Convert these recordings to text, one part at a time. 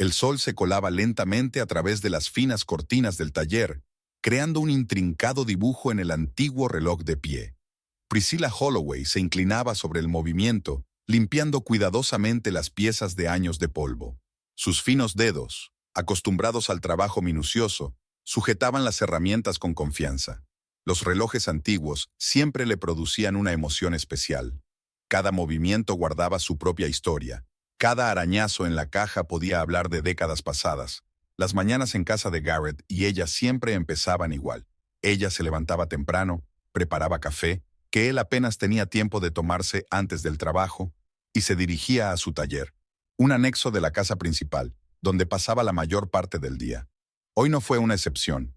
El sol se colaba lentamente a través de las finas cortinas del taller, creando un intrincado dibujo en el antiguo reloj de pie. Priscilla Holloway se inclinaba sobre el movimiento, limpiando cuidadosamente las piezas de años de polvo. Sus finos dedos, acostumbrados al trabajo minucioso, sujetaban las herramientas con confianza. Los relojes antiguos siempre le producían una emoción especial. Cada movimiento guardaba su propia historia. Cada arañazo en la caja podía hablar de décadas pasadas. Las mañanas en casa de Garrett y ella siempre empezaban igual. Ella se levantaba temprano, preparaba café, que él apenas tenía tiempo de tomarse antes del trabajo, y se dirigía a su taller, un anexo de la casa principal, donde pasaba la mayor parte del día. Hoy no fue una excepción.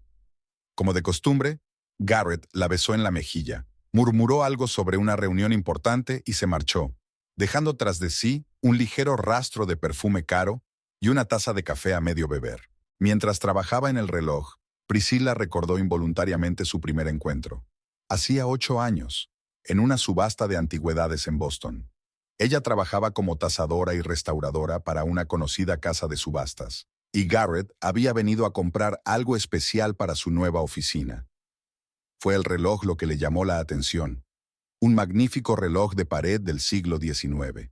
Como de costumbre, Garrett la besó en la mejilla, murmuró algo sobre una reunión importante y se marchó, dejando tras de sí un ligero rastro de perfume caro y una taza de café a medio beber. Mientras trabajaba en el reloj, Priscilla recordó involuntariamente su primer encuentro. Hacía 8 años, en una subasta de antigüedades en Boston. Ella trabajaba como tasadora y restauradora para una conocida casa de subastas, y Garrett había venido a comprar algo especial para su nueva oficina. Fue el reloj lo que le llamó la atención, un magnífico reloj de pared del siglo XIX.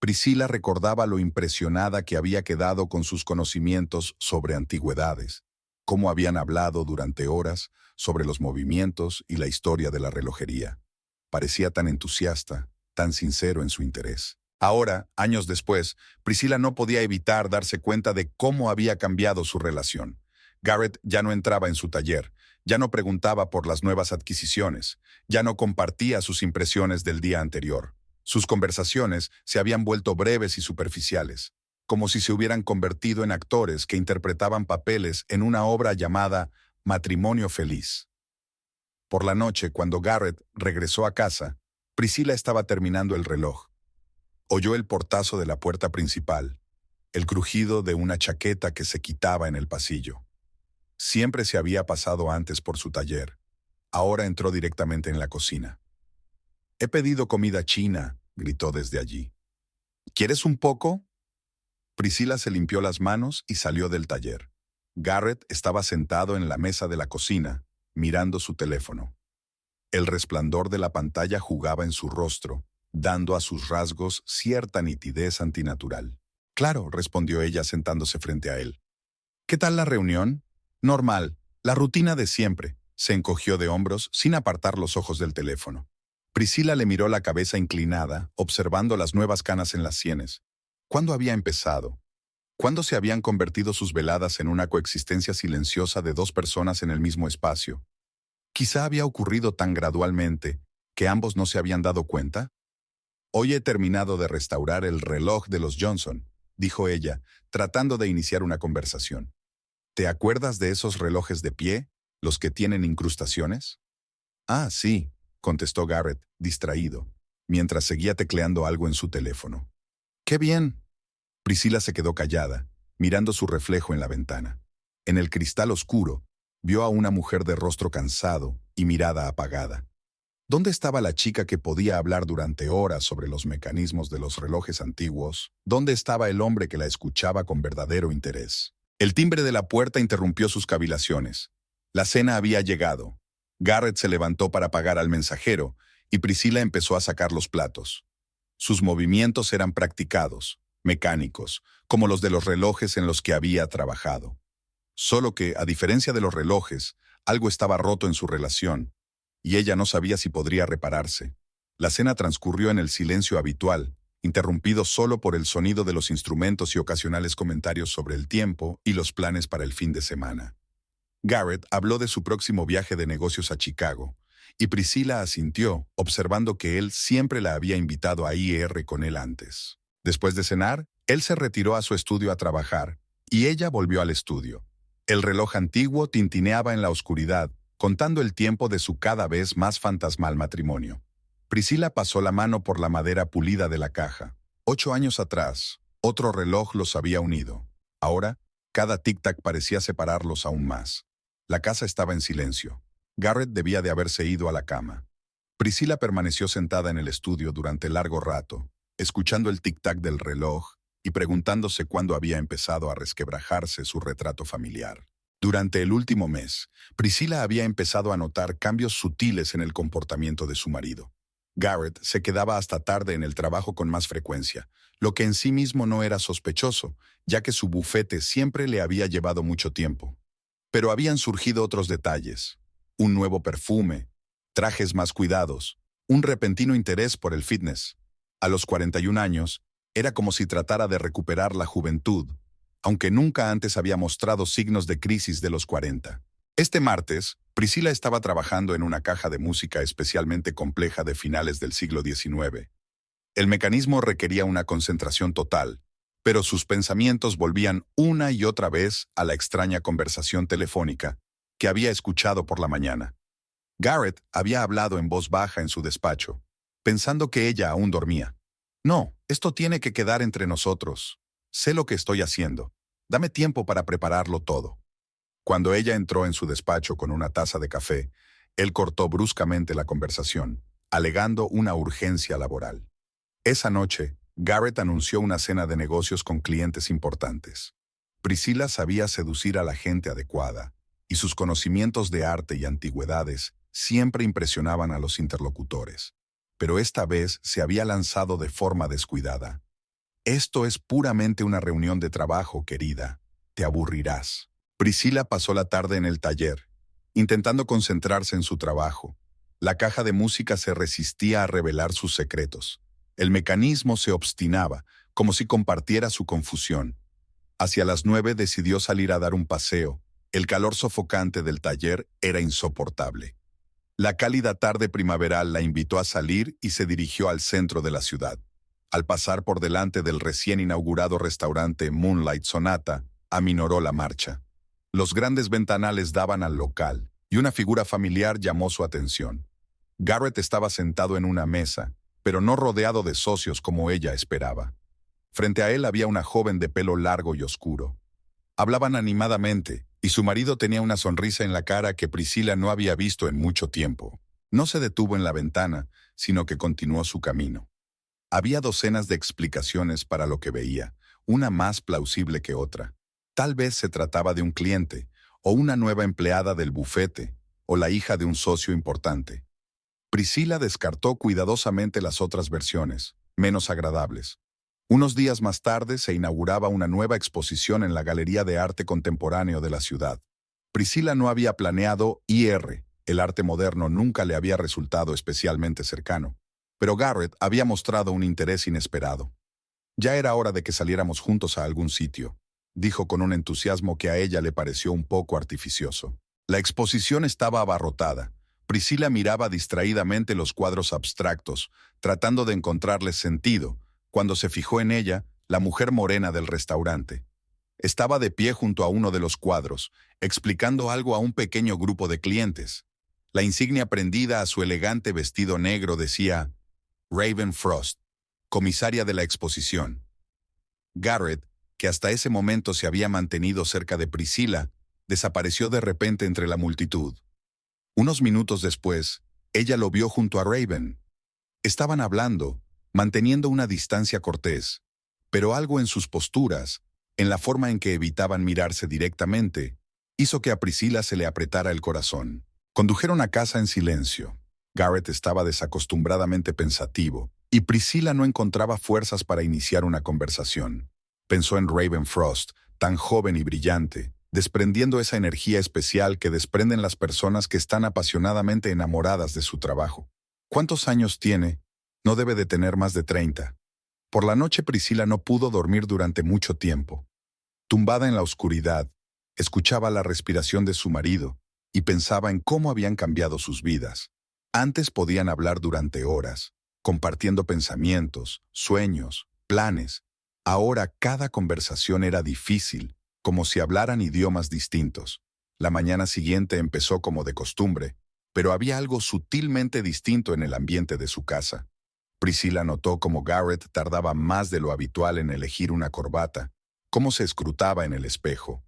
Priscilla recordaba lo impresionada que había quedado con sus conocimientos sobre antigüedades, cómo habían hablado durante horas sobre los movimientos y la historia de la relojería. Parecía tan entusiasta, tan sincero en su interés. Ahora, años después, Priscilla no podía evitar darse cuenta de cómo había cambiado su relación. Garrett ya no entraba en su taller, ya no preguntaba por las nuevas adquisiciones, ya no compartía sus impresiones del día anterior. Sus conversaciones se habían vuelto breves y superficiales, como si se hubieran convertido en actores que interpretaban papeles en una obra llamada Matrimonio Feliz. Por la noche, cuando Garrett regresó a casa, Priscilla estaba terminando el reloj. Oyó el portazo de la puerta principal, el crujido de una chaqueta que se quitaba en el pasillo. Siempre se había pasado antes por su taller. Ahora entró directamente en la cocina. «He pedido comida china», gritó desde allí. «¿Quieres un poco?» Priscilla se limpió las manos y salió del taller. Garrett estaba sentado en la mesa de la cocina, mirando su teléfono. El resplandor de la pantalla jugaba en su rostro, dando a sus rasgos cierta nitidez antinatural. «Claro», respondió ella sentándose frente a él. «¿Qué tal la reunión?» «Normal, la rutina de siempre», se encogió de hombros sin apartar los ojos del teléfono. Priscilla le miró la cabeza inclinada, observando las nuevas canas en las sienes. ¿Cuándo había empezado? ¿Cuándo se habían convertido sus veladas en una coexistencia silenciosa de 2 personas en el mismo espacio? Quizá había ocurrido tan gradualmente que ambos no se habían dado cuenta. «Hoy he terminado de restaurar el reloj de los Johnson», dijo ella, tratando de iniciar una conversación. «¿Te acuerdas de esos relojes de pie, los que tienen incrustaciones?» «Ah, sí», contestó Garrett, distraído, mientras seguía tecleando algo en su teléfono. «¡Qué bien!» Priscilla se quedó callada, mirando su reflejo en la ventana. En el cristal oscuro, vio a una mujer de rostro cansado y mirada apagada. ¿Dónde estaba la chica que podía hablar durante horas sobre los mecanismos de los relojes antiguos? ¿Dónde estaba el hombre que la escuchaba con verdadero interés? El timbre de la puerta interrumpió sus cavilaciones. La cena había llegado. Garrett se levantó para pagar al mensajero y Priscilla empezó a sacar los platos. Sus movimientos eran practicados, mecánicos, como los de los relojes en los que había trabajado. Solo que, a diferencia de los relojes, algo estaba roto en su relación, y ella no sabía si podría repararse. La cena transcurrió en el silencio habitual, interrumpido solo por el sonido de los instrumentos y ocasionales comentarios sobre el tiempo y los planes para el fin de semana. Garrett habló de su próximo viaje de negocios a Chicago, y Priscilla asintió, observando que él siempre la había invitado a IR con él antes. Después de cenar, él se retiró a su estudio a trabajar, y ella volvió al estudio. El reloj antiguo tintineaba en la oscuridad, contando el tiempo de su cada vez más fantasmal matrimonio. Priscilla pasó la mano por la madera pulida de la caja. 8 años atrás, otro reloj los había unido. Ahora, cada tic-tac parecía separarlos aún más. La casa estaba en silencio. Garrett debía de haberse ido a la cama. Priscilla permaneció sentada en el estudio durante largo rato, escuchando el tic-tac del reloj y preguntándose cuándo había empezado a resquebrajarse su retrato familiar. Durante el último mes, Priscilla había empezado a notar cambios sutiles en el comportamiento de su marido. Garrett se quedaba hasta tarde en el trabajo con más frecuencia, lo que en sí mismo no era sospechoso, ya que su bufete siempre le había llevado mucho tiempo. Pero habían surgido otros detalles: un nuevo perfume, trajes más cuidados, un repentino interés por el fitness. A los 41 años, era como si tratara de recuperar la juventud, aunque nunca antes había mostrado signos de crisis de los 40. Este martes, Priscilla estaba trabajando en una caja de música especialmente compleja de finales del siglo XIX. El mecanismo requería una concentración total, pero sus pensamientos volvían una y otra vez a la extraña conversación telefónica que había escuchado por la mañana. Garrett había hablado en voz baja en su despacho, pensando que ella aún dormía. «No, esto tiene que quedar entre nosotros. Sé lo que estoy haciendo. Dame tiempo para prepararlo todo». Cuando ella entró en su despacho con una taza de café, él cortó bruscamente la conversación, alegando una urgencia laboral. Esa noche, Garrett anunció una cena de negocios con clientes importantes. Priscilla sabía seducir a la gente adecuada, y sus conocimientos de arte y antigüedades siempre impresionaban a los interlocutores. Pero esta vez se había lanzado de forma descuidada. «Esto es puramente una reunión de trabajo, querida. Te aburrirás». Priscilla pasó la tarde en el taller, intentando concentrarse en su trabajo. La caja de música se resistía a revelar sus secretos. El mecanismo se obstinaba, como si compartiera su confusión. Hacia las 9 decidió salir a dar un paseo. El calor sofocante del taller era insoportable. La cálida tarde primaveral la invitó a salir y se dirigió al centro de la ciudad. Al pasar por delante del recién inaugurado restaurante Moonlight Sonata, aminoró la marcha. Los grandes ventanales daban al local, y una figura familiar llamó su atención. Garrett estaba sentado en una mesa, pero no rodeado de socios como ella esperaba. Frente a él había una joven de pelo largo y oscuro. Hablaban animadamente, y su marido tenía una sonrisa en la cara que Priscilla no había visto en mucho tiempo. No se detuvo en la ventana, sino que continuó su camino. Había docenas de explicaciones para lo que veía, una más plausible que otra. Tal vez se trataba de un cliente, o una nueva empleada del bufete, o la hija de un socio importante. Priscilla descartó cuidadosamente las otras versiones, menos agradables. Unos días más tarde se inauguraba una nueva exposición en la Galería de Arte Contemporáneo de la ciudad. Priscilla no había planeado ir, el arte moderno nunca le había resultado especialmente cercano, pero Garrett había mostrado un interés inesperado. «Ya era hora de que saliéramos juntos a algún sitio», dijo con un entusiasmo que a ella le pareció un poco artificioso. La exposición estaba abarrotada. Priscilla miraba distraídamente los cuadros abstractos, tratando de encontrarles sentido, cuando se fijó en ella, la mujer morena del restaurante. Estaba de pie junto a uno de los cuadros, explicando algo a un pequeño grupo de clientes. La insignia prendida a su elegante vestido negro decía «Raven Frost, comisaria de la exposición». Garrett, que hasta ese momento se había mantenido cerca de Priscilla, desapareció de repente entre la multitud. Unos minutos después, ella lo vio junto a Raven. Estaban hablando, manteniendo una distancia cortés, pero algo en sus posturas, en la forma en que evitaban mirarse directamente, hizo que a Priscilla se le apretara el corazón. Condujeron a casa en silencio. Garrett estaba desacostumbradamente pensativo, y Priscilla no encontraba fuerzas para iniciar una conversación. Pensó en Raven Frost, tan joven y brillante, desprendiendo esa energía especial que desprenden las personas que están apasionadamente enamoradas de su trabajo. ¿Cuántos años tiene? No debe de tener más de 30. Por la noche Priscilla no pudo dormir durante mucho tiempo. Tumbada en la oscuridad, escuchaba la respiración de su marido y pensaba en cómo habían cambiado sus vidas. Antes podían hablar durante horas, compartiendo pensamientos, sueños, planes. Ahora cada conversación era difícil, como si hablaran idiomas distintos. La mañana siguiente empezó como de costumbre, pero había algo sutilmente distinto en el ambiente de su casa. Priscilla notó cómo Garrett tardaba más de lo habitual en elegir una corbata, cómo se escrutaba en el espejo.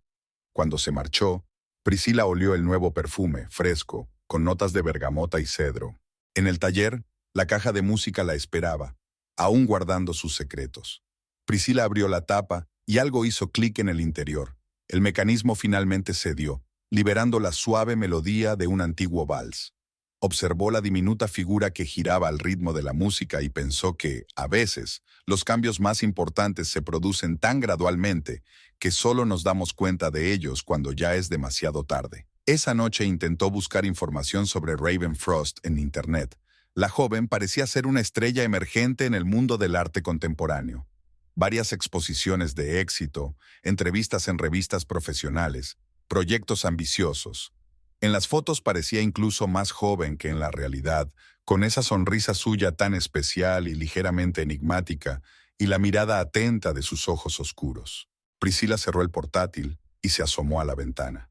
Cuando se marchó, Priscilla olió el nuevo perfume, fresco, con notas de bergamota y cedro. En el taller, la caja de música la esperaba, aún guardando sus secretos. Priscila abrió la tapa y algo hizo clic en el interior. El mecanismo finalmente cedió, liberando la suave melodía de un antiguo vals. Observó la diminuta figura que giraba al ritmo de la música y pensó que, a veces, los cambios más importantes se producen tan gradualmente que solo nos damos cuenta de ellos cuando ya es demasiado tarde. Esa noche intentó buscar información sobre Raven Frost en Internet. La joven parecía ser una estrella emergente en el mundo del arte contemporáneo. Varias exposiciones de éxito, entrevistas en revistas profesionales, proyectos ambiciosos. En las fotos parecía incluso más joven que en la realidad, con esa sonrisa suya tan especial y ligeramente enigmática, y la mirada atenta de sus ojos oscuros. Priscila cerró el portátil y se asomó a la ventana.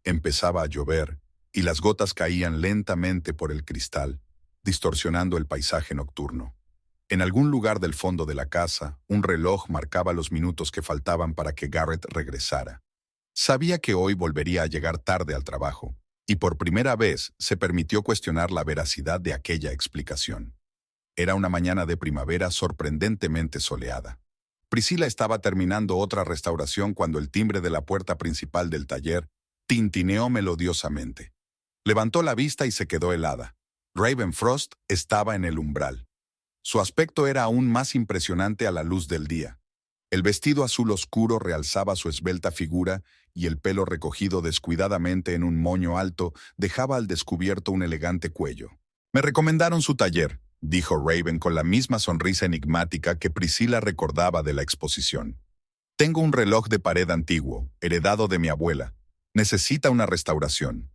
Empezaba a llover, y las gotas caían lentamente por el cristal, distorsionando el paisaje nocturno. En algún lugar del fondo de la casa, un reloj marcaba los minutos que faltaban para que Garrett regresara. Sabía que hoy volvería a llegar tarde al trabajo, y por primera vez se permitió cuestionar la veracidad de aquella explicación. Era una mañana de primavera sorprendentemente soleada. Priscila estaba terminando otra restauración cuando el timbre de la puerta principal del taller tintineó melodiosamente. Levantó la vista y se quedó helada. Raven Frost estaba en el umbral. Su aspecto era aún más impresionante a la luz del día. El vestido azul oscuro realzaba su esbelta figura y el pelo recogido descuidadamente en un moño alto dejaba al descubierto un elegante cuello. «Me recomendaron su taller», dijo Raven con la misma sonrisa enigmática que Priscila recordaba de la exposición. «Tengo un reloj de pared antiguo, heredado de mi abuela. Necesita una restauración».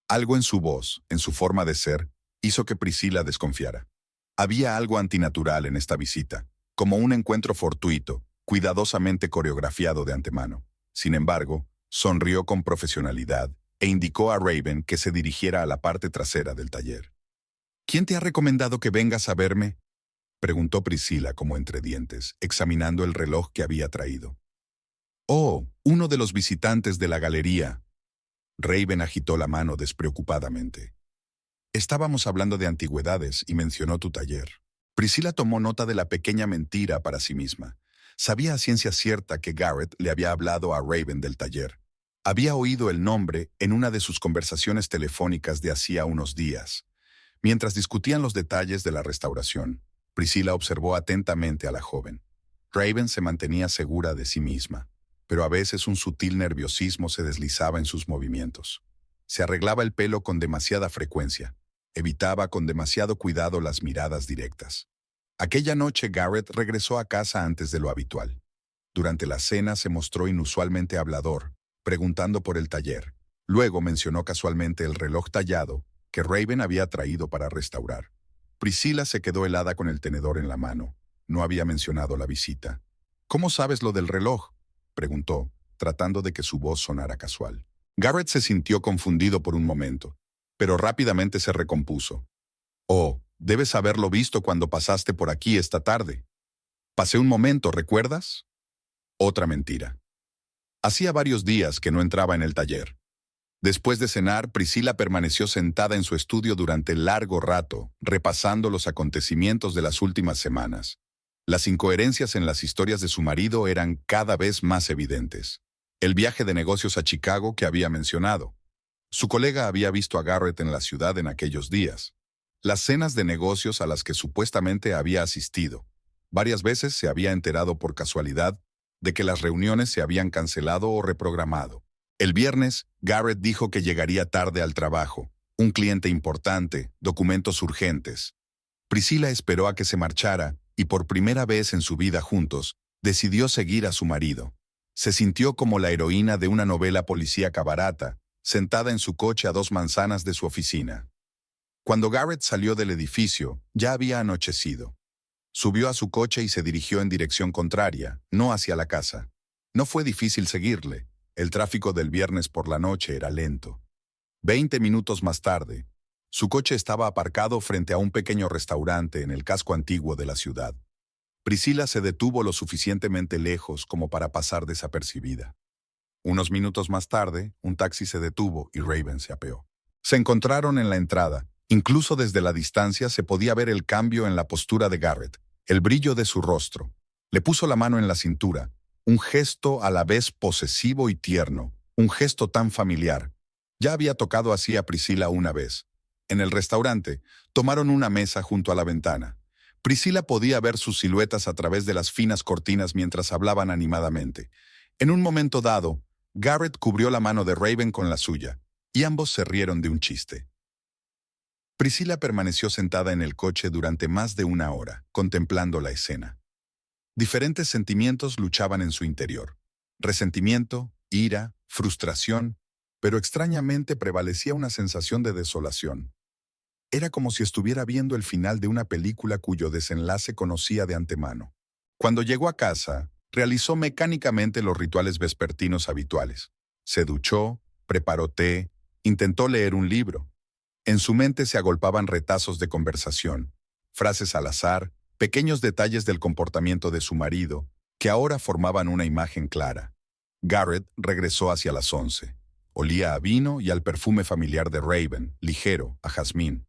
Algo en su voz, en su forma de ser, hizo que Priscila desconfiara. Había algo antinatural en esta visita, como un encuentro fortuito, cuidadosamente coreografiado de antemano. Sin embargo, sonrió con profesionalidad e indicó a Raven que se dirigiera a la parte trasera del taller. «¿Quién te ha recomendado que vengas a verme?», preguntó Priscila como entre dientes, examinando el reloj que había traído. «Oh, uno de los visitantes de la galería». Raven agitó la mano despreocupadamente. «Estábamos hablando de antigüedades y mencionó tu taller». Priscila tomó nota de la pequeña mentira para sí misma. Sabía a ciencia cierta que Garrett le había hablado a Raven del taller. Había oído el nombre en una de sus conversaciones telefónicas de hacía unos días. Mientras discutían los detalles de la restauración, Priscila observó atentamente a la joven. Raven se mantenía segura de sí misma, pero a veces un sutil nerviosismo se deslizaba en sus movimientos. Se arreglaba el pelo con demasiada frecuencia. Evitaba con demasiado cuidado las miradas directas. Aquella noche Garrett regresó a casa antes de lo habitual. Durante la cena se mostró inusualmente hablador, preguntando por el taller. Luego mencionó casualmente el reloj tallado que Raven había traído para restaurar. Priscila se quedó helada con el tenedor en la mano. No había mencionado la visita. «¿Cómo sabes lo del reloj?», preguntó, tratando de que su voz sonara casual. Garrett se sintió confundido por un momento, pero rápidamente se recompuso. «Oh, debes haberlo visto cuando pasaste por aquí esta tarde. Pasé un momento, ¿recuerdas?». Otra mentira. Hacía varios días que no entraba en el taller. Después de cenar, Priscila permaneció sentada en su estudio durante largo rato, repasando los acontecimientos de las últimas semanas. Las incoherencias en las historias de su marido eran cada vez más evidentes. El viaje de negocios a Chicago que había mencionado. Su colega había visto a Garrett en la ciudad en aquellos días. Las cenas de negocios a las que supuestamente había asistido. Varias veces se había enterado por casualidad de que las reuniones se habían cancelado o reprogramado. El viernes, Garrett dijo que llegaría tarde al trabajo. Un cliente importante, documentos urgentes. Priscila esperó a que se marchara y por primera vez en su vida juntos, decidió seguir a su marido. Se sintió como la heroína de una novela policíaca barata, sentada en su coche a 2 manzanas de su oficina. Cuando Garrett salió del edificio, ya había anochecido. Subió a su coche y se dirigió en dirección contraria, no hacia la casa. No fue difícil seguirle. El tráfico del viernes por la noche era lento. 20 minutos más tarde, su coche estaba aparcado frente a un pequeño restaurante en el casco antiguo de la ciudad. Priscila se detuvo lo suficientemente lejos como para pasar desapercibida. Unos minutos más tarde, un taxi se detuvo y Raven se apeó. Se encontraron en la entrada. Incluso desde la distancia se podía ver el cambio en la postura de Garrett, el brillo de su rostro. Le puso la mano en la cintura, un gesto a la vez posesivo y tierno, un gesto tan familiar. Ya había tocado así a Priscila una vez. En el restaurante, tomaron una mesa junto a la ventana. Priscila podía ver sus siluetas a través de las finas cortinas mientras hablaban animadamente. En un momento dado, Garrett cubrió la mano de Raven con la suya, y ambos se rieron de un chiste. Priscila permaneció sentada en el coche durante más de una hora, contemplando la escena. Diferentes sentimientos luchaban en su interior. Resentimiento, ira, frustración, pero extrañamente prevalecía una sensación de desolación. Era como si estuviera viendo el final de una película cuyo desenlace conocía de antemano. Cuando llegó a casa, realizó mecánicamente los rituales vespertinos habituales. Se duchó, preparó té, intentó leer un libro. En su mente se agolpaban retazos de conversación, frases al azar, pequeños detalles del comportamiento de su marido, que ahora formaban una imagen clara. Garrett regresó hacia las 11. Olía a vino y al perfume familiar de Raven, ligero, a jazmín.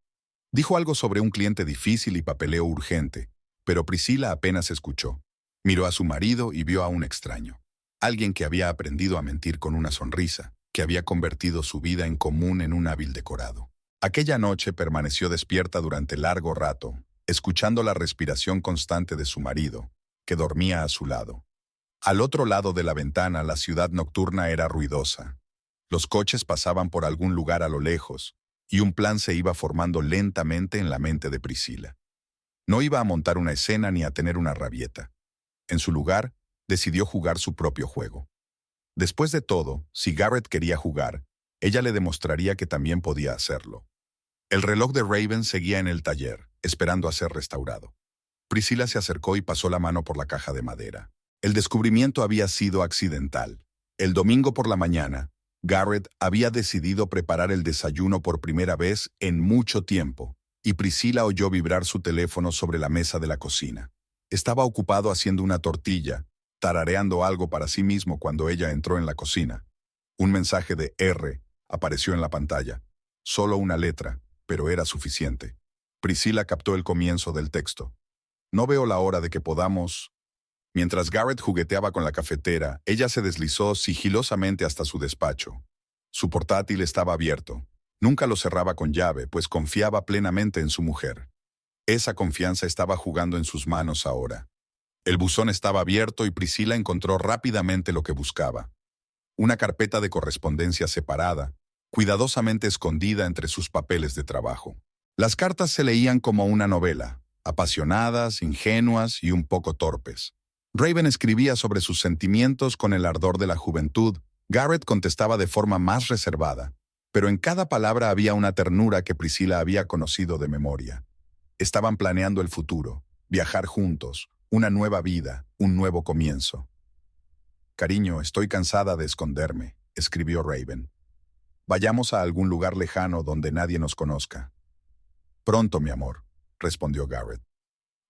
Dijo algo sobre un cliente difícil y papeleo urgente, pero Priscila apenas escuchó. Miró a su marido y vio a un extraño. Alguien que había aprendido a mentir con una sonrisa, que había convertido su vida en común en un hábil decorado. Aquella noche permaneció despierta durante largo rato, escuchando la respiración constante de su marido, que dormía a su lado. Al otro lado de la ventana, la ciudad nocturna era ruidosa. Los coches pasaban por algún lugar a lo lejos, y un plan se iba formando lentamente en la mente de Priscila. No iba a montar una escena ni a tener una rabieta. En su lugar, decidió jugar su propio juego. Después de todo, si Garrett quería jugar, ella le demostraría que también podía hacerlo. El reloj de Raven seguía en el taller, esperando a ser restaurado. Priscila se acercó y pasó la mano por la caja de madera. El descubrimiento había sido accidental. El domingo por la mañana, Garrett había decidido preparar el desayuno por primera vez en mucho tiempo, y Priscila oyó vibrar su teléfono sobre la mesa de la cocina. Estaba ocupado haciendo una tortilla, tarareando algo para sí mismo cuando ella entró en la cocina. Un mensaje de R apareció en la pantalla. Solo una letra, pero era suficiente. Priscila captó el comienzo del texto. No veo la hora de que podamos... Mientras Garrett jugueteaba con la cafetera, ella se deslizó sigilosamente hasta su despacho. Su portátil estaba abierto. Nunca lo cerraba con llave, pues confiaba plenamente en su mujer. Esa confianza estaba jugando en sus manos ahora. El buzón estaba abierto y Priscila encontró rápidamente lo que buscaba. Una carpeta de correspondencia separada, cuidadosamente escondida entre sus papeles de trabajo. Las cartas se leían como una novela, apasionadas, ingenuas y un poco torpes. Raven escribía sobre sus sentimientos con el ardor de la juventud. Garrett contestaba de forma más reservada, pero en cada palabra había una ternura que Priscila había conocido de memoria. Estaban planeando el futuro, viajar juntos, una nueva vida, un nuevo comienzo. «Cariño, estoy cansada de esconderme», escribió Raven. «Vayamos a algún lugar lejano donde nadie nos conozca». «Pronto, mi amor», respondió Garrett.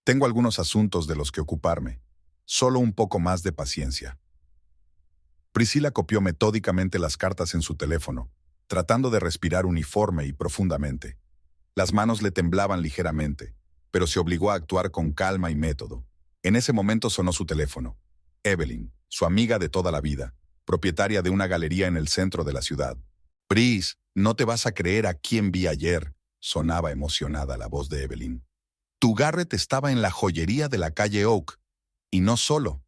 «Tengo algunos asuntos de los que ocuparme. Solo un poco más de paciencia». Priscila copió metódicamente las cartas en su teléfono, tratando de respirar uniforme y profundamente. Las manos le temblaban ligeramente, pero se obligó a actuar con calma y método. En ese momento sonó su teléfono. Evelyn, su amiga de toda la vida, propietaria de una galería en el centro de la ciudad. «Pris, no te vas a creer a quién vi ayer», sonaba emocionada la voz de Evelyn. «Tu Garrett estaba en la joyería de la calle Oak. Y no solo».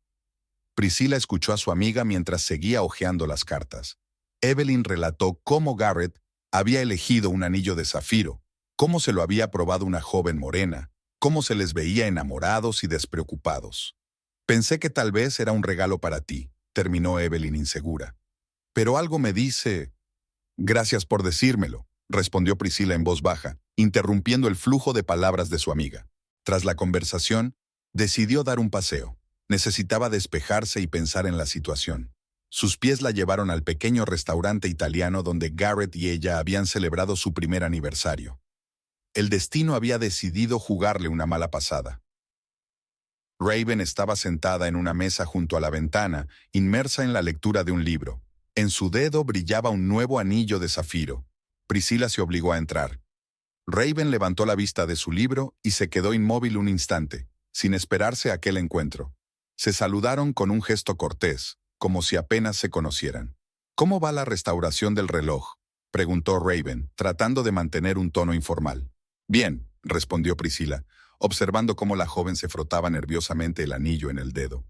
Priscila escuchó a su amiga mientras seguía hojeando las cartas. Evelyn relató cómo Garrett había elegido un anillo de zafiro, cómo se lo había probado una joven morena, cómo se les veía enamorados y despreocupados. «Pensé que tal vez era un regalo para ti», terminó Evelyn insegura. «Pero algo me dice...» «Gracias por decírmelo», respondió Priscila en voz baja, interrumpiendo el flujo de palabras de su amiga. Tras la conversación, decidió dar un paseo. Necesitaba despejarse y pensar en la situación. Sus pies la llevaron al pequeño restaurante italiano donde Garrett y ella habían celebrado su primer aniversario. El destino había decidido jugarle una mala pasada. Raven estaba sentada en una mesa junto a la ventana, inmersa en la lectura de un libro. En su dedo brillaba un nuevo anillo de zafiro. Priscila se obligó a entrar. Raven levantó la vista de su libro y se quedó inmóvil un instante, sin esperarse aquel encuentro. Se saludaron con un gesto cortés, como si apenas se conocieran. ¿Cómo va la restauración del reloj?, preguntó Raven, tratando de mantener un tono informal. Bien, respondió Priscilla, observando cómo la joven se frotaba nerviosamente el anillo en el dedo.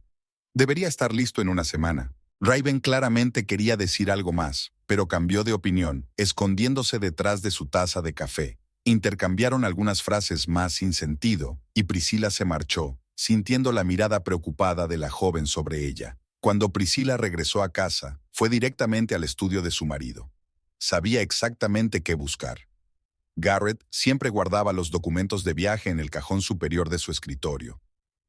Debería estar listo en una semana. Raven claramente quería decir algo más, pero cambió de opinión, escondiéndose detrás de su taza de café. Intercambiaron algunas frases más sin sentido, y Priscilla se marchó, sintiendo la mirada preocupada de la joven sobre ella. Cuando Priscilla regresó a casa, fue directamente al estudio de su marido. Sabía exactamente qué buscar. Garrett siempre guardaba los documentos de viaje en el cajón superior de su escritorio.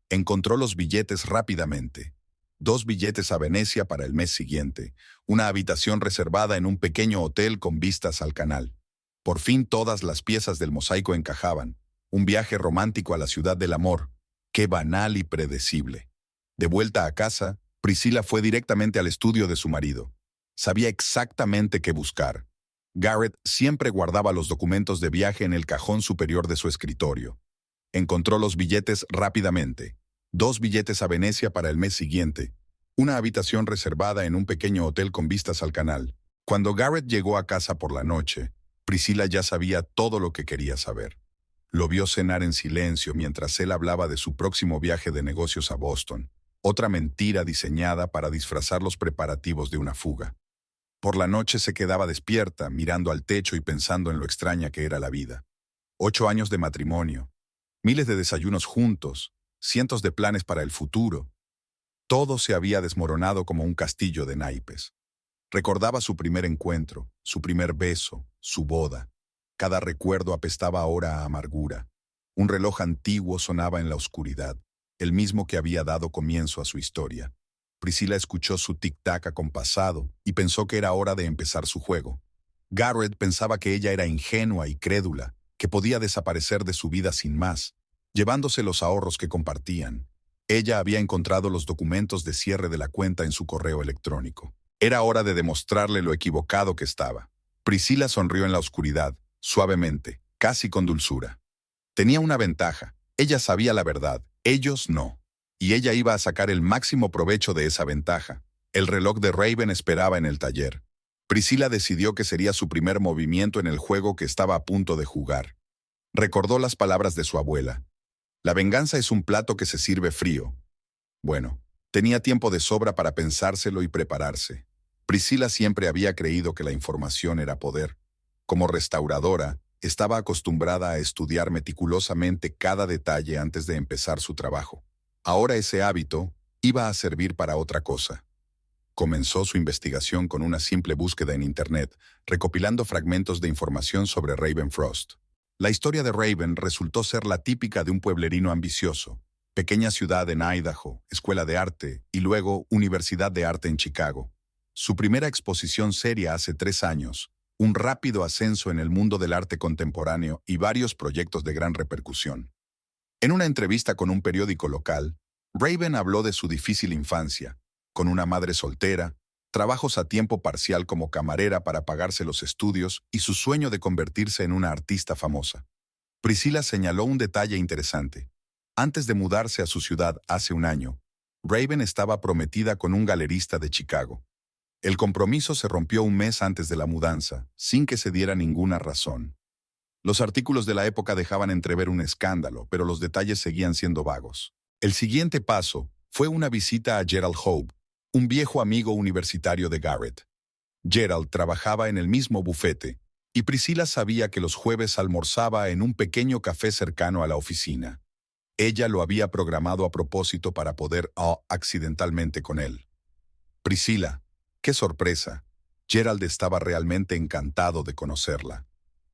Encontró los billetes rápidamente. 2 billetes a Venecia para el mes siguiente, una habitación reservada en un pequeño hotel con vistas al canal. Por fin todas las piezas del mosaico encajaban. Un viaje romántico a la ciudad del amor. Qué banal y predecible. De vuelta a casa, Priscilla fue directamente al estudio de su marido. Sabía exactamente qué buscar. Garrett siempre guardaba los documentos de viaje en el cajón superior de su escritorio. Encontró los billetes rápidamente. 2 billetes a Venecia para el mes siguiente. Una habitación reservada en un pequeño hotel con vistas al canal. Cuando Garrett llegó a casa por la noche, Priscilla ya sabía todo lo que quería saber. Lo vio cenar en silencio mientras él hablaba de su próximo viaje de negocios a Boston. Otra mentira diseñada para disfrazar los preparativos de una fuga. Por la noche se quedaba despierta, mirando al techo y pensando en lo extraña que era la vida. 8 años de matrimonio, miles de desayunos juntos, cientos de planes para el futuro. Todo se había desmoronado como un castillo de naipes. Recordaba su primer encuentro, su primer beso, su boda. Cada recuerdo apestaba ahora a amargura. Un reloj antiguo sonaba en la oscuridad, el mismo que había dado comienzo a su historia. Priscilla escuchó su tic-tac acompasado y pensó que era hora de empezar su juego. Garrett pensaba que ella era ingenua y crédula, que podía desaparecer de su vida sin más, llevándose los ahorros que compartían. Ella había encontrado los documentos de cierre de la cuenta en su correo electrónico. Era hora de demostrarle lo equivocado que estaba. Priscilla sonrió en la oscuridad, suavemente, casi con dulzura. Tenía una ventaja. Ella sabía la verdad, ellos no. Y ella iba a sacar el máximo provecho de esa ventaja. El reloj de Raven esperaba en el taller. Priscilla decidió que sería su primer movimiento en el juego que estaba a punto de jugar. Recordó las palabras de su abuela. La venganza es un plato que se sirve frío. Bueno, tenía tiempo de sobra para pensárselo y prepararse. Priscilla siempre había creído que la información era poder. Como restauradora, estaba acostumbrada a estudiar meticulosamente cada detalle antes de empezar su trabajo. Ahora ese hábito iba a servir para otra cosa. Comenzó su investigación con una simple búsqueda en Internet, recopilando fragmentos de información sobre Raven Frost. La historia de Raven resultó ser la típica de un pueblerino ambicioso. Pequeña ciudad en Idaho, escuela de arte y luego Universidad de Arte en Chicago. Su primera exposición seria hace 3 años, un rápido ascenso en el mundo del arte contemporáneo y varios proyectos de gran repercusión. En una entrevista con un periódico local, Raven habló de su difícil infancia, con una madre soltera, trabajos a tiempo parcial como camarera para pagarse los estudios y su sueño de convertirse en una artista famosa. Priscilla señaló un detalle interesante. Antes de mudarse a su ciudad hace 1 año, Raven estaba prometida con un galerista de Chicago. El compromiso se rompió 1 mes antes de la mudanza, sin que se diera ninguna razón. Los artículos de la época dejaban entrever un escándalo, pero los detalles seguían siendo vagos. El siguiente paso fue una visita a Gerald Hope, un viejo amigo universitario de Garrett. Gerald trabajaba en el mismo bufete, y Priscilla sabía que los jueves almorzaba en un pequeño café cercano a la oficina. Ella lo había programado a propósito para poder accidentalmente con él. Priscilla, qué sorpresa. Gerald estaba realmente encantado de conocerla.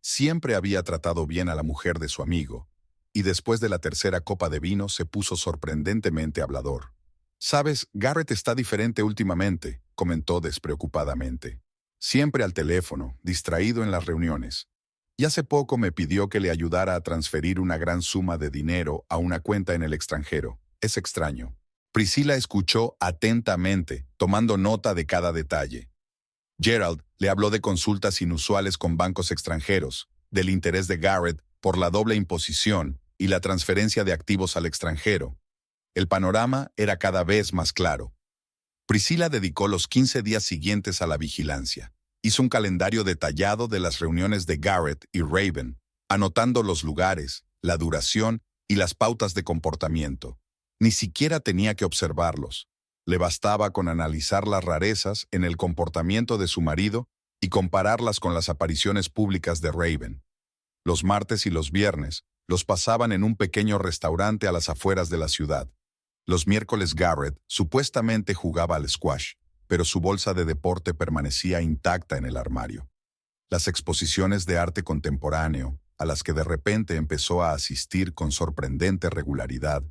Siempre había tratado bien a la mujer de su amigo, y después de la 3ª copa de vino se puso sorprendentemente hablador. «Sabes, Garrett está diferente últimamente», comentó despreocupadamente. «Siempre al teléfono, distraído en las reuniones. Y hace poco me pidió que le ayudara a transferir una gran suma de dinero a una cuenta en el extranjero. Es extraño». Priscilla escuchó atentamente, tomando nota de cada detalle. Gerald le habló de consultas inusuales con bancos extranjeros, del interés de Garrett por la doble imposición y la transferencia de activos al extranjero. El panorama era cada vez más claro. Priscilla dedicó los 15 días siguientes a la vigilancia. Hizo un calendario detallado de las reuniones de Garrett y Raven, anotando los lugares, la duración y las pautas de comportamiento. Ni siquiera tenía que observarlos. Le bastaba con analizar las rarezas en el comportamiento de su marido y compararlas con las apariciones públicas de Raven. Los martes y los viernes los pasaban en un pequeño restaurante a las afueras de la ciudad. Los miércoles Garrett supuestamente jugaba al squash, pero su bolsa de deporte permanecía intacta en el armario. Las exposiciones de arte contemporáneo, a las que de repente empezó a asistir con sorprendente regularidad,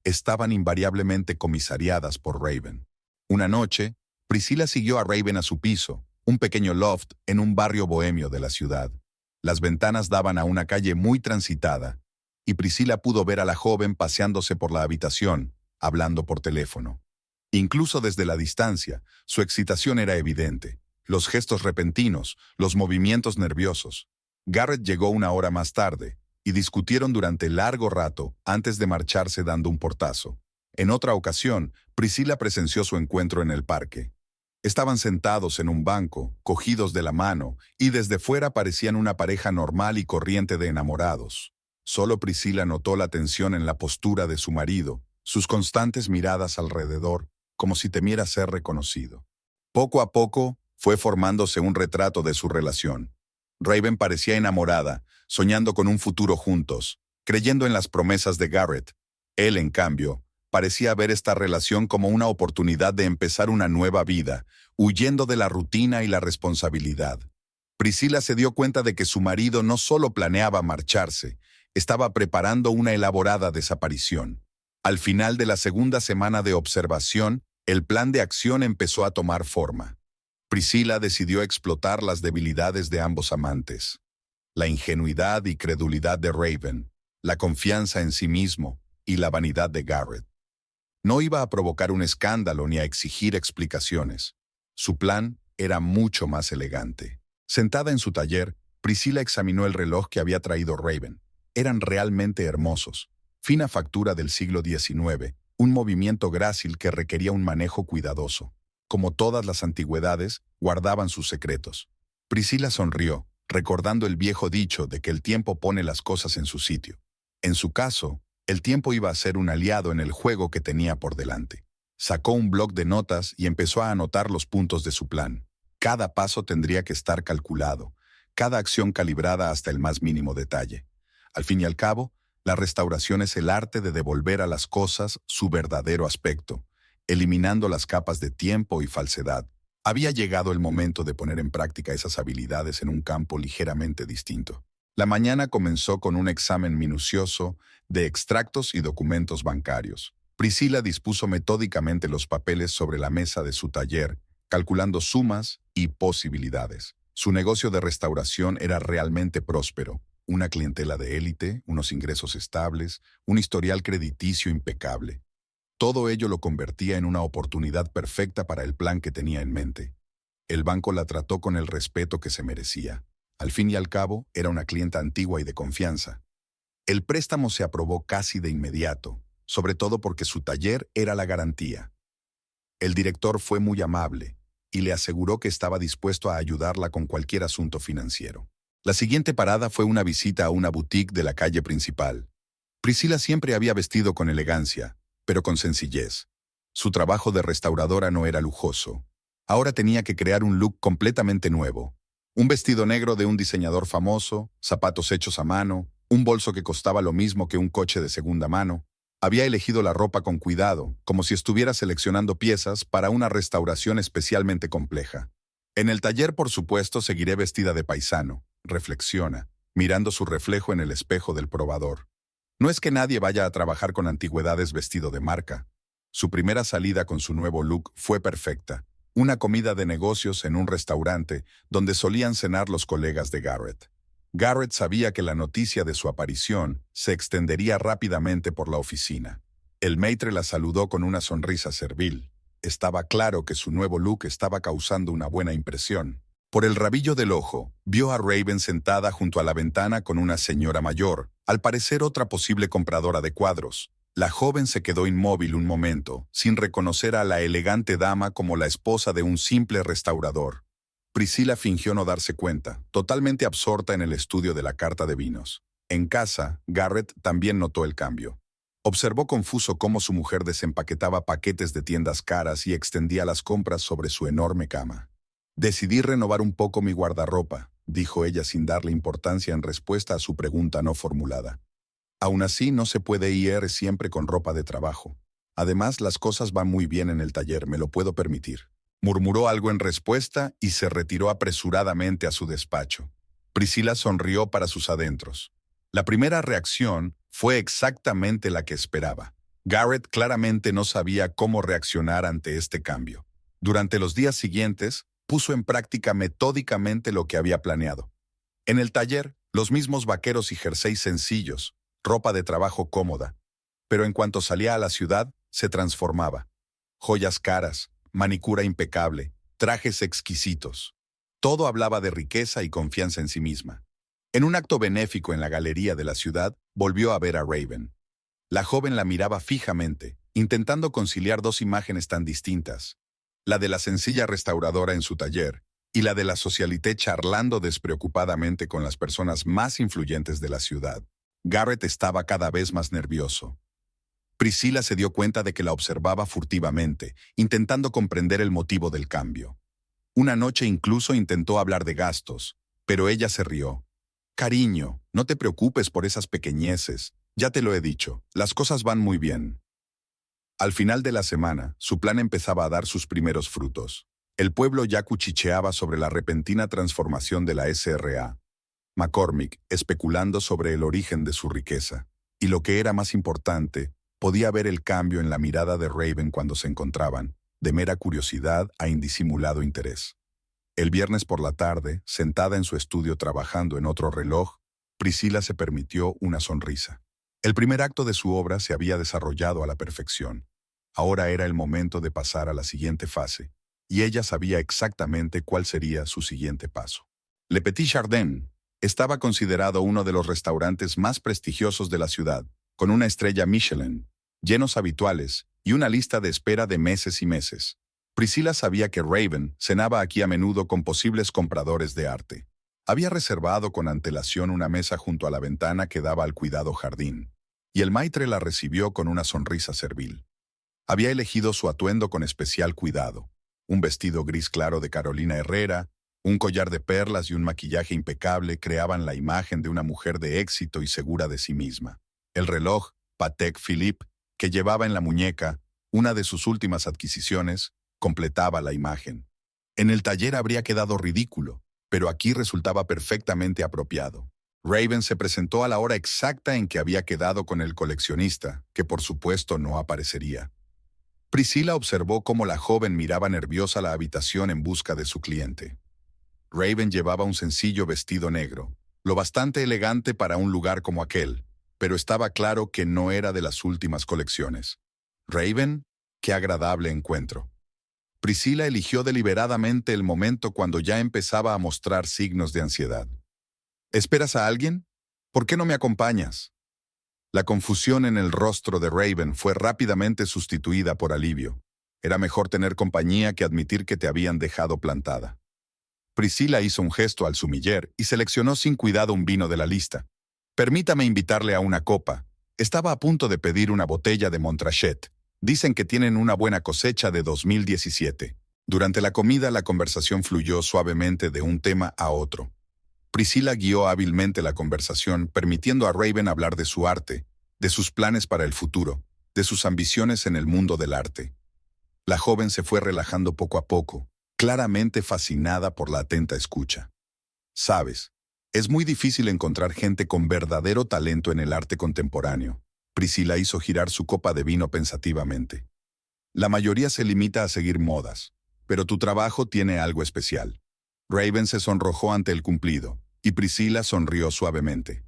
estaban invariablemente comisariadas por Raven. Una noche, Priscilla siguió a Raven a su piso, un pequeño loft en un barrio bohemio de la ciudad. Las ventanas daban a una calle muy transitada, y Priscilla pudo ver a la joven paseándose por la habitación, hablando por teléfono. Incluso desde la distancia, su excitación era evidente. Los gestos repentinos, los movimientos nerviosos. Garrett llegó una hora más tarde, y discutieron durante largo rato antes de marcharse dando un portazo. En otra ocasión, Priscilla presenció su encuentro en el parque. Estaban sentados en un banco, cogidos de la mano, y desde fuera parecían una pareja normal y corriente de enamorados. Solo Priscilla notó la tensión en la postura de su marido, sus constantes miradas alrededor, como si temiera ser reconocido. Poco a poco, fue formándose un retrato de su relación. Raven parecía enamorada, soñando con un futuro juntos, creyendo en las promesas de Garrett. Él, en cambio, parecía ver esta relación como una oportunidad de empezar una nueva vida, huyendo de la rutina y la responsabilidad. Priscilla se dio cuenta de que su marido no solo planeaba marcharse, estaba preparando una elaborada desaparición. Al final de la segunda semana de observación, el plan de acción empezó a tomar forma. Priscilla decidió explotar las debilidades de ambos amantes. La ingenuidad y credulidad de Raven, la confianza en sí mismo y la vanidad de Garrett. No iba a provocar un escándalo ni a exigir explicaciones. Su plan era mucho más elegante. Sentada en su taller, Priscilla examinó el reloj que había traído Raven. Eran realmente hermosos. Fina factura del siglo XIX, un movimiento grácil que requería un manejo cuidadoso. Como todas las antigüedades, guardaban sus secretos. Priscilla sonrió, recordando el viejo dicho de que el tiempo pone las cosas en su sitio. En su caso, el tiempo iba a ser un aliado en el juego que tenía por delante. Sacó un bloc de notas y empezó a anotar los puntos de su plan. Cada paso tendría que estar calculado, cada acción calibrada hasta el más mínimo detalle. Al fin y al cabo, la restauración es el arte de devolver a las cosas su verdadero aspecto, eliminando las capas de tiempo y falsedad. Había llegado el momento de poner en práctica esas habilidades en un campo ligeramente distinto. La mañana comenzó con un examen minucioso de extractos y documentos bancarios. Priscilla dispuso metódicamente los papeles sobre la mesa de su taller, calculando sumas y posibilidades. Su negocio de restauración era realmente próspero. Una clientela de élite, unos ingresos estables, un historial crediticio impecable. Todo ello lo convertía en una oportunidad perfecta para el plan que tenía en mente. El banco la trató con el respeto que se merecía. Al fin y al cabo, era una clienta antigua y de confianza. El préstamo se aprobó casi de inmediato, sobre todo porque su taller era la garantía. El director fue muy amable y le aseguró que estaba dispuesto a ayudarla con cualquier asunto financiero. La siguiente parada fue una visita a una boutique de la calle principal. Priscilla siempre había vestido con elegancia, pero con sencillez. Su trabajo de restauradora no era lujoso. Ahora tenía que crear un look completamente nuevo. Un vestido negro de un diseñador famoso, zapatos hechos a mano, un bolso que costaba lo mismo que un coche de segunda mano. Había elegido la ropa con cuidado, como si estuviera seleccionando piezas para una restauración especialmente compleja. En el taller, por supuesto, seguiré vestida de paisano, reflexiona, mirando su reflejo en el espejo del probador. No es que nadie vaya a trabajar con antigüedades vestido de marca. Su primera salida con su nuevo look fue perfecta. Una comida de negocios en un restaurante donde solían cenar los colegas de Garrett. Garrett sabía que la noticia de su aparición se extendería rápidamente por la oficina. El maître la saludó con una sonrisa servil. Estaba claro que su nuevo look estaba causando una buena impresión. Por el rabillo del ojo, vio a Raven sentada junto a la ventana con una señora mayor, al parecer otra posible compradora de cuadros. La joven se quedó inmóvil un momento, sin reconocer a la elegante dama como la esposa de un simple restaurador. Priscilla fingió no darse cuenta, totalmente absorta en el estudio de la carta de vinos. En casa, Garrett también notó el cambio. Observó confuso cómo su mujer desempaquetaba paquetes de tiendas caras y extendía las compras sobre su enorme cama. «Decidí renovar un poco mi guardarropa», dijo ella sin darle importancia en respuesta a su pregunta no formulada. «Aún así, no se puede ir siempre con ropa de trabajo. Además, las cosas van muy bien en el taller, me lo puedo permitir». Murmuró algo en respuesta y se retiró apresuradamente a su despacho. Priscilla sonrió para sus adentros. La primera reacción fue exactamente la que esperaba. Garrett claramente no sabía cómo reaccionar ante este cambio. Durante los días siguientes, puso en práctica metódicamente lo que había planeado. En el taller, los mismos vaqueros y jerseys sencillos, ropa de trabajo cómoda. Pero en cuanto salía a la ciudad, se transformaba. Joyas caras, manicura impecable, trajes exquisitos. Todo hablaba de riqueza y confianza en sí misma. En un acto benéfico en la galería de la ciudad, volvió a ver a Raven. La joven la miraba fijamente, intentando conciliar dos imágenes tan distintas. La de la sencilla restauradora en su taller y la de la socialité charlando despreocupadamente con las personas más influyentes de la ciudad. Garrett estaba cada vez más nervioso. Priscilla se dio cuenta de que la observaba furtivamente, intentando comprender el motivo del cambio. Una noche incluso intentó hablar de gastos, pero ella se rió. «Cariño, no te preocupes por esas pequeñeces. Ya te lo he dicho, las cosas van muy bien». Al final de la semana, su plan empezaba a dar sus primeros frutos. El pueblo ya cuchicheaba sobre la repentina transformación de la SRA. McCormick, especulando sobre el origen de su riqueza. Y lo que era más importante, podía ver el cambio en la mirada de Raven cuando se encontraban, de mera curiosidad a indisimulado interés. El viernes por la tarde, sentada en su estudio trabajando en otro reloj, Priscilla se permitió una sonrisa. El primer acto de su obra se había desarrollado a la perfección. Ahora era el momento de pasar a la siguiente fase, y ella sabía exactamente cuál sería su siguiente paso. Le Petit Jardin estaba considerado uno de los restaurantes más prestigiosos de la ciudad, con una estrella Michelin, llenos habituales y una lista de espera de meses y meses. Priscilla sabía que Raven cenaba aquí a menudo con posibles compradores de arte. Había reservado con antelación una mesa junto a la ventana que daba al cuidado jardín, y el maitre la recibió con una sonrisa servil. Había elegido su atuendo con especial cuidado. Un vestido gris claro de Carolina Herrera, un collar de perlas y un maquillaje impecable creaban la imagen de una mujer de éxito y segura de sí misma. El reloj, Patek Philippe, que llevaba en la muñeca, una de sus últimas adquisiciones, completaba la imagen. En el taller habría quedado ridículo, pero aquí resultaba perfectamente apropiado. Raven se presentó a la hora exacta en que había quedado con el coleccionista, que por supuesto no aparecería. Priscilla observó cómo la joven miraba nerviosa la habitación en busca de su cliente. Raven llevaba un sencillo vestido negro, lo bastante elegante para un lugar como aquel, pero estaba claro que no era de las últimas colecciones. Raven, qué agradable encuentro. Priscilla eligió deliberadamente el momento cuando ya empezaba a mostrar signos de ansiedad. ¿Esperas a alguien? ¿Por qué no me acompañas? La confusión en el rostro de Raven fue rápidamente sustituida por alivio. Era mejor tener compañía que admitir que te habían dejado plantada. Priscilla hizo un gesto al sumiller y seleccionó sin cuidado un vino de la lista. «Permítame invitarle a una copa. Estaba a punto de pedir una botella de Montrachet. Dicen que tienen una buena cosecha de 2017. Durante la comida, la conversación fluyó suavemente de un tema a otro. Priscilla guió hábilmente la conversación, permitiendo a Raven hablar de su arte, de sus planes para el futuro, de sus ambiciones en el mundo del arte. La joven se fue relajando poco a poco, claramente fascinada por la atenta escucha. «Sabes, es muy difícil encontrar gente con verdadero talento en el arte contemporáneo». Priscilla hizo girar su copa de vino pensativamente. «La mayoría se limita a seguir modas, pero tu trabajo tiene algo especial». Raven se sonrojó ante el cumplido, y Priscilla sonrió suavemente.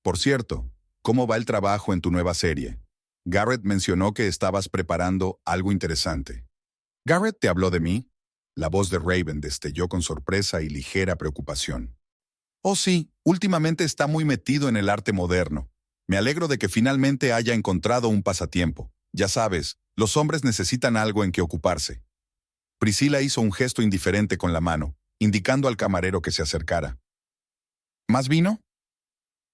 «Por cierto, ¿cómo va el trabajo en tu nueva serie? Garrett mencionó que estabas preparando algo interesante». «¿Garrett te habló de mí?». La voz de Raven destelló con sorpresa y ligera preocupación. «Oh sí, últimamente está muy metido en el arte moderno. Me alegro de que finalmente haya encontrado un pasatiempo. Ya sabes, los hombres necesitan algo en que ocuparse. Priscila hizo un gesto indiferente con la mano, indicando al camarero que se acercara. ¿Más vino?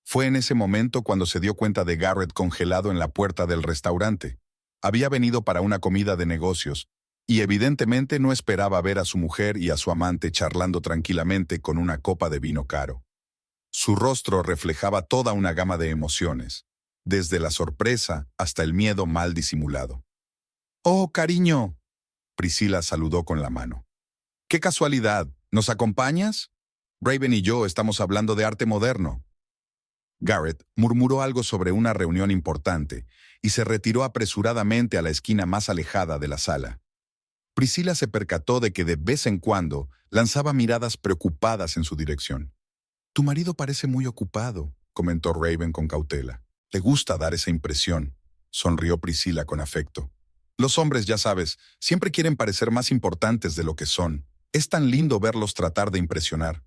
Fue en ese momento cuando se dio cuenta de Garrett congelado en la puerta del restaurante. Había venido para una comida de negocios, y evidentemente no esperaba ver a su mujer y a su amante charlando tranquilamente con una copa de vino caro. Su rostro reflejaba toda una gama de emociones, desde la sorpresa hasta el miedo mal disimulado. «Oh, cariño», Priscila saludó con la mano. «¡Qué casualidad! ¿Nos acompañas? Raven y yo estamos hablando de arte moderno». Garrett murmuró algo sobre una reunión importante y se retiró apresuradamente a la esquina más alejada de la sala. Priscila se percató de que de vez en cuando lanzaba miradas preocupadas en su dirección. «Tu marido parece muy ocupado», comentó Raven con cautela. «Le gusta dar esa impresión», sonrió Priscila con afecto. «Los hombres, ya sabes, siempre quieren parecer más importantes de lo que son. Es tan lindo verlos tratar de impresionar».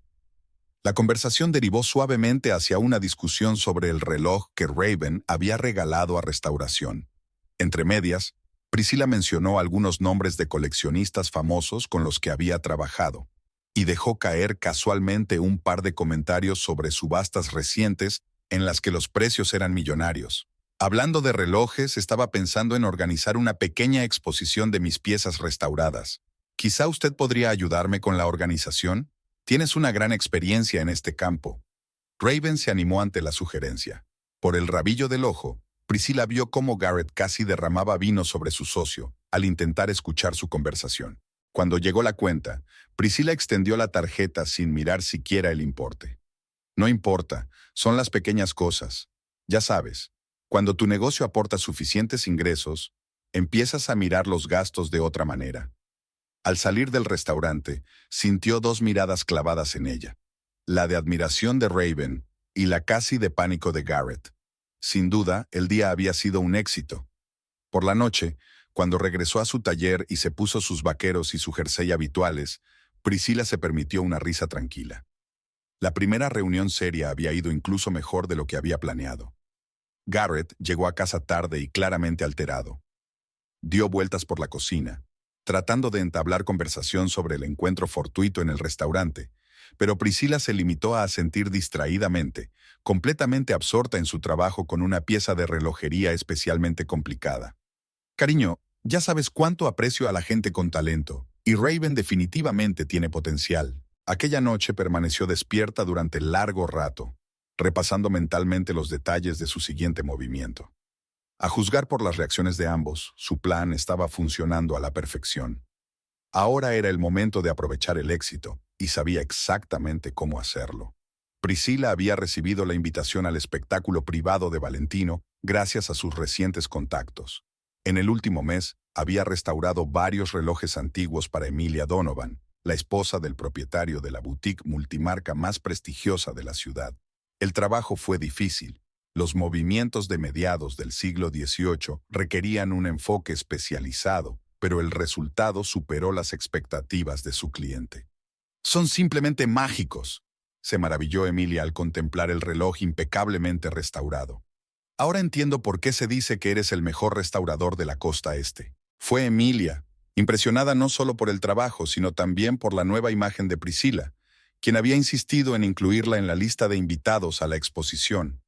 La conversación derivó suavemente hacia una discusión sobre el reloj que Raven había regalado a Restauración. Entre medias, Priscila mencionó algunos nombres de coleccionistas famosos con los que había trabajado, y dejó caer casualmente un par de comentarios sobre subastas recientes en las que los precios eran millonarios. Hablando de relojes, estaba pensando en organizar una pequeña exposición de mis piezas restauradas. ¿Quizá usted podría ayudarme con la organización? Tienes una gran experiencia en este campo. Raven se animó ante la sugerencia. Por el rabillo del ojo, Priscila vio cómo Garrett casi derramaba vino sobre su socio al intentar escuchar su conversación. Cuando llegó la cuenta, Priscila extendió la tarjeta sin mirar siquiera el importe. «No importa, son las pequeñas cosas. Ya sabes, cuando tu negocio aporta suficientes ingresos, empiezas a mirar los gastos de otra manera». Al salir del restaurante, sintió dos miradas clavadas en ella, la de admiración de Raven y la casi de pánico de Garrett. Sin duda, el día había sido un éxito. Por la noche, cuando regresó a su taller y se puso sus vaqueros y su jersey habituales, Priscila se permitió una risa tranquila. La primera reunión seria había ido incluso mejor de lo que había planeado. Garrett llegó a casa tarde y claramente alterado. Dio vueltas por la cocina, tratando de entablar conversación sobre el encuentro fortuito en el restaurante, pero Priscila se limitó a asentir distraídamente, completamente absorta en su trabajo con una pieza de relojería especialmente complicada. «Cariño, ya sabes cuánto aprecio a la gente con talento, y Raven definitivamente tiene potencial». Aquella noche permaneció despierta durante largo rato, repasando mentalmente los detalles de su siguiente movimiento. A juzgar por las reacciones de ambos, su plan estaba funcionando a la perfección. Ahora era el momento de aprovechar el éxito, y sabía exactamente cómo hacerlo. Priscila había recibido la invitación al espectáculo privado de Valentino gracias a sus recientes contactos. En el último mes, había restaurado varios relojes antiguos para Emilia Donovan, la esposa del propietario de la boutique multimarca más prestigiosa de la ciudad. El trabajo fue difícil. Los movimientos de mediados del siglo XVIII requerían un enfoque especializado, pero el resultado superó las expectativas de su cliente. «Son simplemente mágicos», se maravilló Emilia al contemplar el reloj impecablemente restaurado. «Ahora entiendo por qué se dice que eres el mejor restaurador de la costa este». Fue Emilia, impresionada no solo por el trabajo, sino también por la nueva imagen de Priscila, quien había insistido en incluirla en la lista de invitados a la exposición.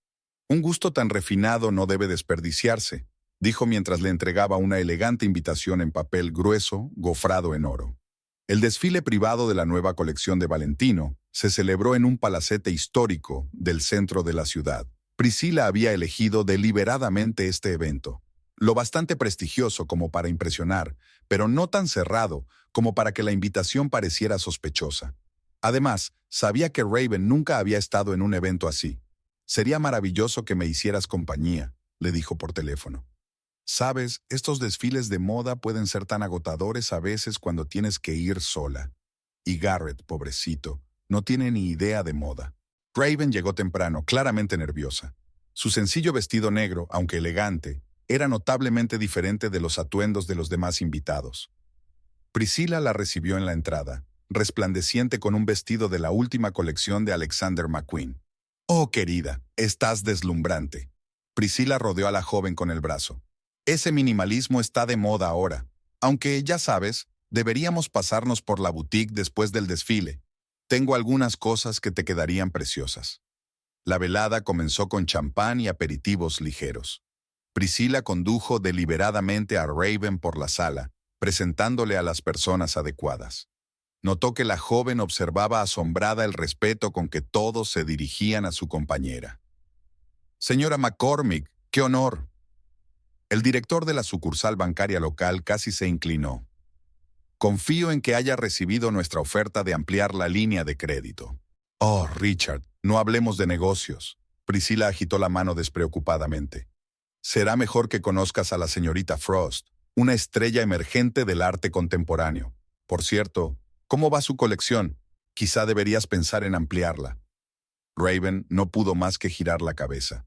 «Un gusto tan refinado no debe desperdiciarse», dijo mientras le entregaba una elegante invitación en papel grueso, gofrado en oro. El desfile privado de la nueva colección de Valentino se celebró en un palacete histórico del centro de la ciudad. Priscila había elegido deliberadamente este evento, lo bastante prestigioso como para impresionar, pero no tan cerrado como para que la invitación pareciera sospechosa. Además, sabía que Raven nunca había estado en un evento así. «Sería maravilloso que me hicieras compañía», le dijo por teléfono. «Sabes, estos desfiles de moda pueden ser tan agotadores a veces cuando tienes que ir sola. Y Garrett, pobrecito, no tiene ni idea de moda». Raven llegó temprano, claramente nerviosa. Su sencillo vestido negro, aunque elegante, era notablemente diferente de los atuendos de los demás invitados. Priscila la recibió en la entrada, resplandeciente con un vestido de la última colección de Alexander McQueen. «Oh, querida, estás deslumbrante». Priscila rodeó a la joven con el brazo. Ese minimalismo está de moda ahora. Aunque, ya sabes, deberíamos pasarnos por la boutique después del desfile. Tengo algunas cosas que te quedarían preciosas. La velada comenzó con champán y aperitivos ligeros. Priscila condujo deliberadamente a Raven por la sala, presentándole a las personas adecuadas. Notó que la joven observaba asombrada el respeto con que todos se dirigían a su compañera. «Señora McCormick, qué honor». El director de la sucursal bancaria local casi se inclinó. «Confío en que haya recibido nuestra oferta de ampliar la línea de crédito». «Oh, Richard, no hablemos de negocios». Priscila agitó la mano despreocupadamente. «Será mejor que conozcas a la señorita Frost, una estrella emergente del arte contemporáneo. Por cierto, ¿cómo va su colección? Quizá deberías pensar en ampliarla». Raven no pudo más que girar la cabeza.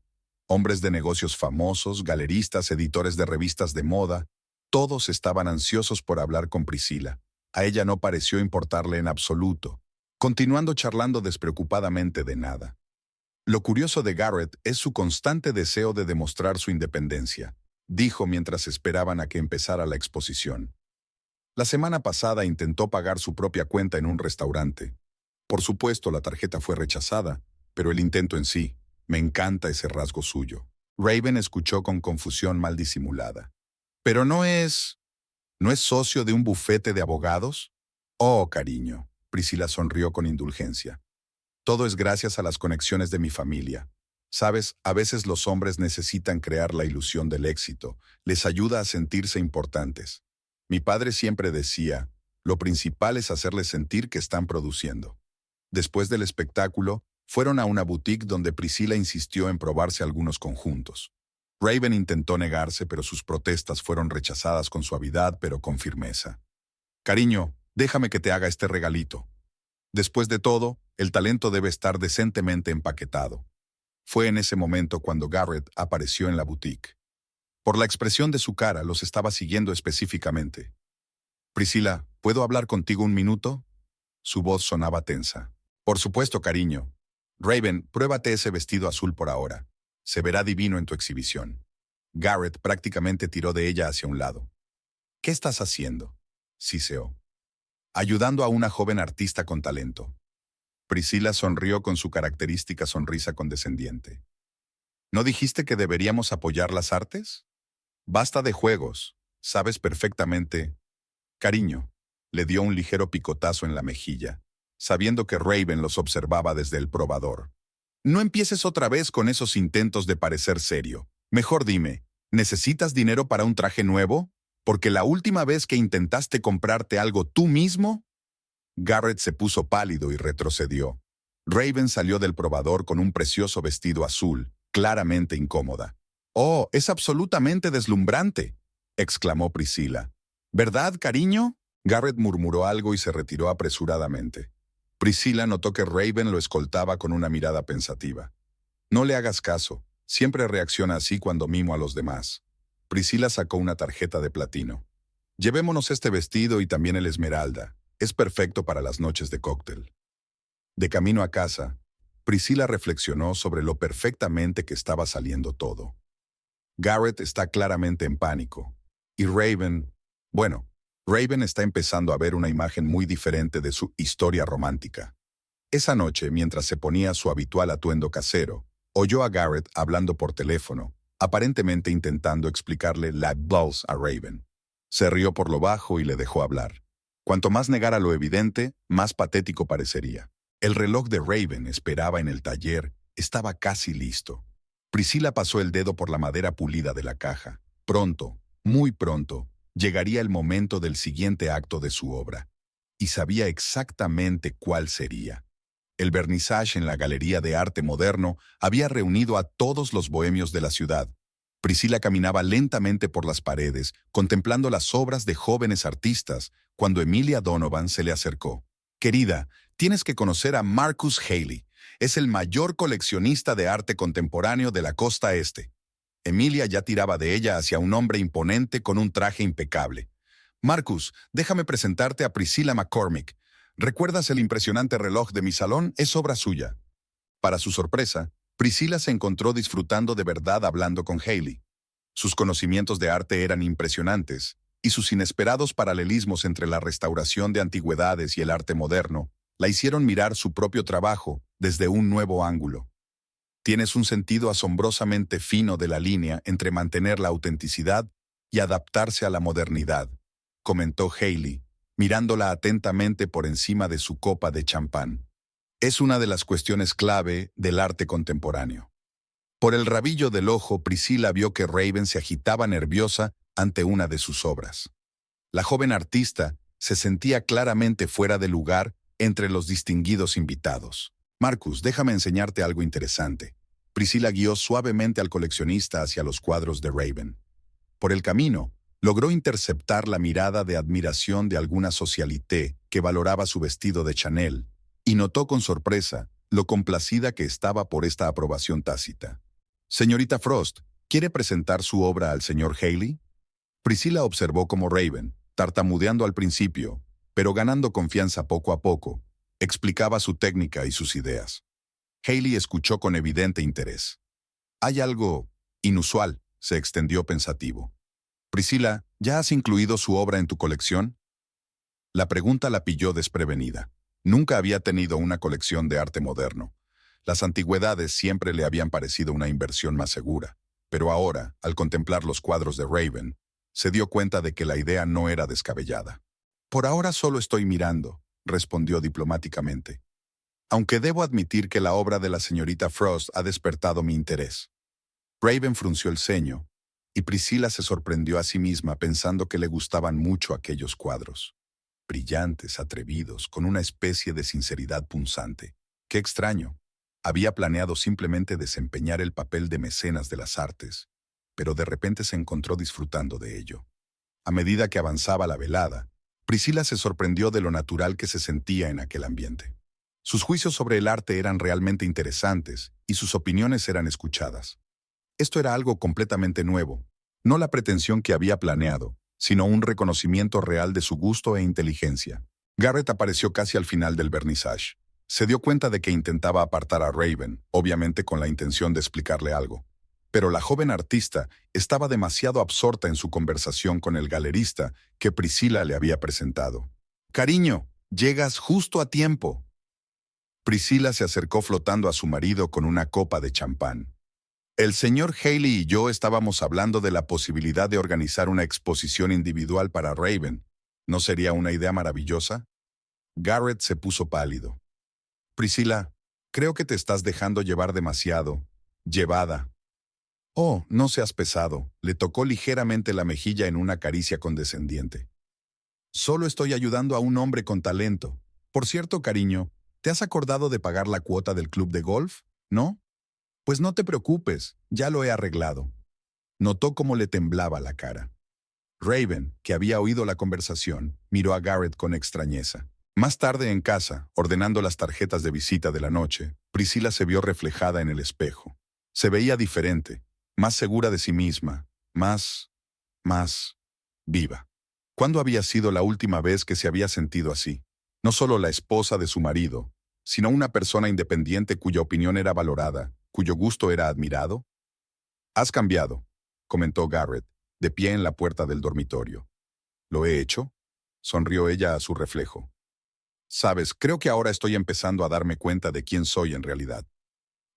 Hombres de negocios famosos, galeristas, editores de revistas de moda, todos estaban ansiosos por hablar con Priscila. A ella no pareció importarle en absoluto, continuando charlando despreocupadamente de nada. Lo curioso de Garrett es su constante deseo de demostrar su independencia, dijo mientras esperaban a que empezara la exposición. La semana pasada intentó pagar su propia cuenta en un restaurante. Por supuesto, la tarjeta fue rechazada, pero el intento en sí, me encanta ese rasgo suyo. Raven escuchó con confusión mal disimulada. ¿Pero no es socio de un bufete de abogados? Oh, cariño. Priscila sonrió con indulgencia. Todo es gracias a las conexiones de mi familia. Sabes, a veces los hombres necesitan crear la ilusión del éxito. Les ayuda a sentirse importantes. Mi padre siempre decía, lo principal es hacerles sentir que están produciendo. Después del espectáculo, fueron a una boutique donde Priscila insistió en probarse algunos conjuntos. Raven intentó negarse, pero sus protestas fueron rechazadas con suavidad, pero con firmeza. «Cariño, déjame que te haga este regalito. Después de todo, el talento debe estar decentemente empaquetado». Fue en ese momento cuando Garrett apareció en la boutique. Por la expresión de su cara, los estaba siguiendo específicamente. «Priscila, ¿puedo hablar contigo un minuto?» Su voz sonaba tensa. «Por supuesto, cariño. Raven, pruébate ese vestido azul por ahora. Se verá divino en tu exhibición». Garrett prácticamente tiró de ella hacia un lado. «¿Qué estás haciendo?», siseó. «Ayudando a una joven artista con talento». Priscila sonrió con su característica sonrisa condescendiente. «¿No dijiste que deberíamos apoyar las artes? Basta de juegos. Sabes perfectamente». «Cariño», le dio un ligero picotazo en la mejilla, sabiendo que Raven los observaba desde el probador. «No empieces otra vez con esos intentos de parecer serio. Mejor dime, ¿necesitas dinero para un traje nuevo? Porque la última vez que intentaste comprarte algo tú mismo...» Garrett se puso pálido y retrocedió. Raven salió del probador con un precioso vestido azul, claramente incómoda. «Oh, es absolutamente deslumbrante», exclamó Priscila. «¿Verdad, cariño?» Garrett murmuró algo y se retiró apresuradamente. Priscila notó que Raven lo escoltaba con una mirada pensativa. «No le hagas caso. Siempre reacciona así cuando mimo a los demás». Priscila sacó una tarjeta de platino. «Llevémonos este vestido y también el esmeralda. Es perfecto para las noches de cóctel». De camino a casa, Priscila reflexionó sobre lo perfectamente que estaba saliendo todo. Garrett está claramente en pánico. Y Raven está empezando a ver una imagen muy diferente de su historia romántica. Esa noche, mientras se ponía su habitual atuendo casero, oyó a Garrett hablando por teléfono, aparentemente intentando explicarle la blouse a Raven. Se rió por lo bajo y le dejó hablar. Cuanto más negara lo evidente, más patético parecería. El reloj de Raven esperaba en el taller, estaba casi listo. Priscila pasó el dedo por la madera pulida de la caja. Pronto, muy pronto, llegaría el momento del siguiente acto de su obra. Y sabía exactamente cuál sería. El vernissage en la Galería de Arte Moderno había reunido a todos los bohemios de la ciudad. Priscila caminaba lentamente por las paredes, contemplando las obras de jóvenes artistas, cuando Emilia Donovan se le acercó. «Querida, tienes que conocer a Marcus Haley. Es el mayor coleccionista de arte contemporáneo de la costa este». Emilia ya tiraba de ella hacia un hombre imponente con un traje impecable. «Marcus, déjame presentarte a Priscilla McCormick. ¿Recuerdas el impresionante reloj de mi salón? Es obra suya». Para su sorpresa, Priscilla se encontró disfrutando de verdad hablando con Hailey. Sus conocimientos de arte eran impresionantes, y sus inesperados paralelismos entre la restauración de antigüedades y el arte moderno la hicieron mirar su propio trabajo desde un nuevo ángulo. Tienes un sentido asombrosamente fino de la línea entre mantener la autenticidad y adaptarse a la modernidad, comentó Hailey, mirándola atentamente por encima de su copa de champán. Es una de las cuestiones clave del arte contemporáneo. Por el rabillo del ojo, Priscilla vio que Raven se agitaba nerviosa ante una de sus obras. La joven artista se sentía claramente fuera de lugar entre los distinguidos invitados. Marcus, déjame enseñarte algo interesante. Priscilla guió suavemente al coleccionista hacia los cuadros de Raven. Por el camino, logró interceptar la mirada de admiración de alguna socialité que valoraba su vestido de Chanel, y notó con sorpresa lo complacida que estaba por esta aprobación tácita. Señorita Frost, ¿quiere presentar su obra al señor Hailey? Priscilla observó cómo Raven, tartamudeando al principio, pero ganando confianza poco a poco, explicaba su técnica y sus ideas. Hailey escuchó con evidente interés. Hay algo inusual, se extendió pensativo. Priscilla, ¿ya has incluido su obra en tu colección? La pregunta la pilló desprevenida. Nunca había tenido una colección de arte moderno. Las antigüedades siempre le habían parecido una inversión más segura, pero ahora, al contemplar los cuadros de Raven, se dio cuenta de que la idea no era descabellada. Por ahora solo estoy mirando, respondió diplomáticamente. Aunque debo admitir que la obra de la señorita Frost ha despertado mi interés. Raven frunció el ceño, y Priscilla se sorprendió a sí misma pensando que le gustaban mucho aquellos cuadros. Brillantes, atrevidos, con una especie de sinceridad punzante. ¡Qué extraño! Había planeado simplemente desempeñar el papel de mecenas de las artes, pero de repente se encontró disfrutando de ello. A medida que avanzaba la velada, Priscilla se sorprendió de lo natural que se sentía en aquel ambiente. Sus juicios sobre el arte eran realmente interesantes y sus opiniones eran escuchadas. Esto era algo completamente nuevo, no la pretensión que había planeado, sino un reconocimiento real de su gusto e inteligencia. Garrett apareció casi al final del vernissage. Se dio cuenta de que intentaba apartar a Raven, obviamente con la intención de explicarle algo. Pero la joven artista estaba demasiado absorta en su conversación con el galerista que Priscilla le había presentado. «Cariño, llegas justo a tiempo». Priscilla se acercó flotando a su marido con una copa de champán. El señor Hailey y yo estábamos hablando de la posibilidad de organizar una exposición individual para Raven. ¿No sería una idea maravillosa? Garrett se puso pálido. Priscilla, creo que te estás dejando llevar demasiado. Llevada. Oh, no seas pesado. Le tocó ligeramente la mejilla en una caricia condescendiente. Solo estoy ayudando a un hombre con talento. Por cierto, cariño, ¿te has acordado de pagar la cuota del club de golf? ¿No? Pues no te preocupes, ya lo he arreglado. Notó cómo le temblaba la cara. Raven, que había oído la conversación, miró a Garrett con extrañeza. Más tarde en casa, ordenando las tarjetas de visita de la noche, Priscilla se vio reflejada en el espejo. Se veía diferente, más segura de sí misma, más viva. ¿Cuándo había sido la última vez que se había sentido así? No solo la esposa de su marido, sino una persona independiente cuya opinión era valorada, cuyo gusto era admirado. «Has cambiado», comentó Garrett, de pie en la puerta del dormitorio. «¿Lo he hecho?», sonrió ella a su reflejo. «Sabes, creo que ahora estoy empezando a darme cuenta de quién soy en realidad».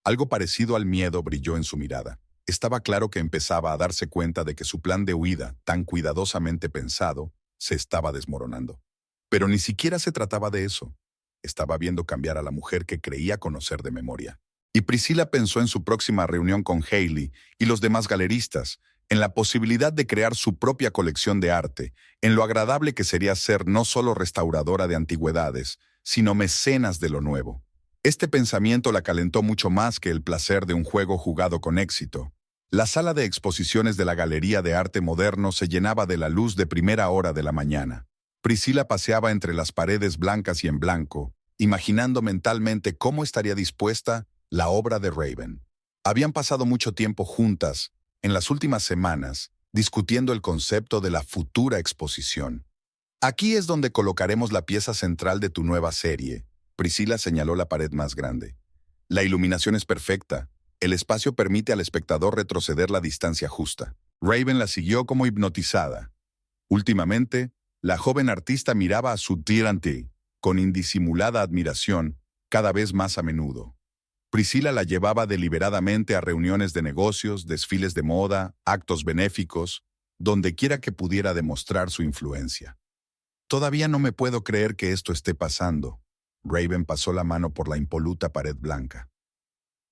Algo parecido al miedo brilló en su mirada. Estaba claro que empezaba a darse cuenta de que su plan de huida, tan cuidadosamente pensado, se estaba desmoronando. Pero ni siquiera se trataba de eso. Estaba viendo cambiar a la mujer que creía conocer de memoria. Y Priscilla pensó en su próxima reunión con Hailey y los demás galeristas, en la posibilidad de crear su propia colección de arte, en lo agradable que sería ser no solo restauradora de antigüedades, sino mecenas de lo nuevo. Este pensamiento la calentó mucho más que el placer de un juego jugado con éxito. La sala de exposiciones de la Galería de Arte Moderno se llenaba de la luz de primera hora de la mañana. Priscilla paseaba entre las paredes blancas y en blanco, imaginando mentalmente cómo estaría dispuesta la obra de Raven. Habían pasado mucho tiempo juntas, en las últimas semanas, discutiendo el concepto de la futura exposición. «Aquí es donde colocaremos la pieza central de tu nueva serie», Priscilla señaló la pared más grande. «La iluminación es perfecta, El espacio permite al espectador retroceder la distancia justa. Raven la siguió como hipnotizada. Últimamente, la joven artista miraba a su tirante con indisimulada admiración, cada vez más a menudo. Priscilla la llevaba deliberadamente a reuniones de negocios, desfiles de moda, actos benéficos, donde quiera que pudiera demostrar su influencia. Todavía no me puedo creer que esto esté pasando. Raven pasó la mano por la impoluta pared blanca.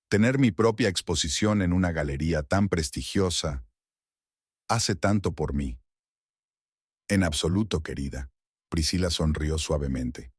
Tener mi propia exposición en una galería tan prestigiosa hace tanto por mí. En absoluto, querida. Priscilla sonrió suavemente.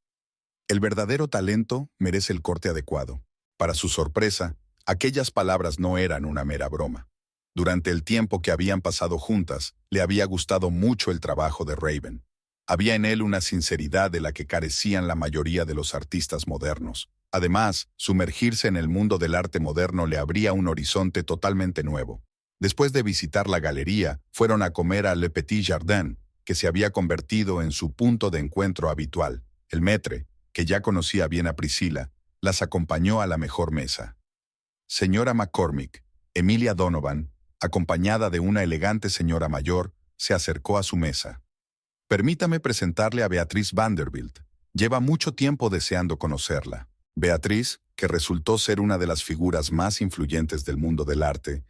El verdadero talento merece el corte adecuado. Para su sorpresa, aquellas palabras no eran una mera broma. Durante el tiempo que habían pasado juntas, le había gustado mucho el trabajo de Raven. Había en él una sinceridad de la que carecían la mayoría de los artistas modernos. Además, sumergirse en el mundo del arte moderno le abría un horizonte totalmente nuevo. Después de visitar la galería, fueron a comer a Le Petit Jardin, que se había convertido en su punto de encuentro habitual. El maître, que ya conocía bien a Priscilla, las acompañó a la mejor mesa. Señora McCormick, Emilia Donovan, acompañada de una elegante señora mayor, se acercó a su mesa. Permítame presentarle a Beatriz Vanderbilt. Lleva mucho tiempo deseando conocerla. Beatriz, que resultó ser una de las figuras más influyentes del mundo del arte,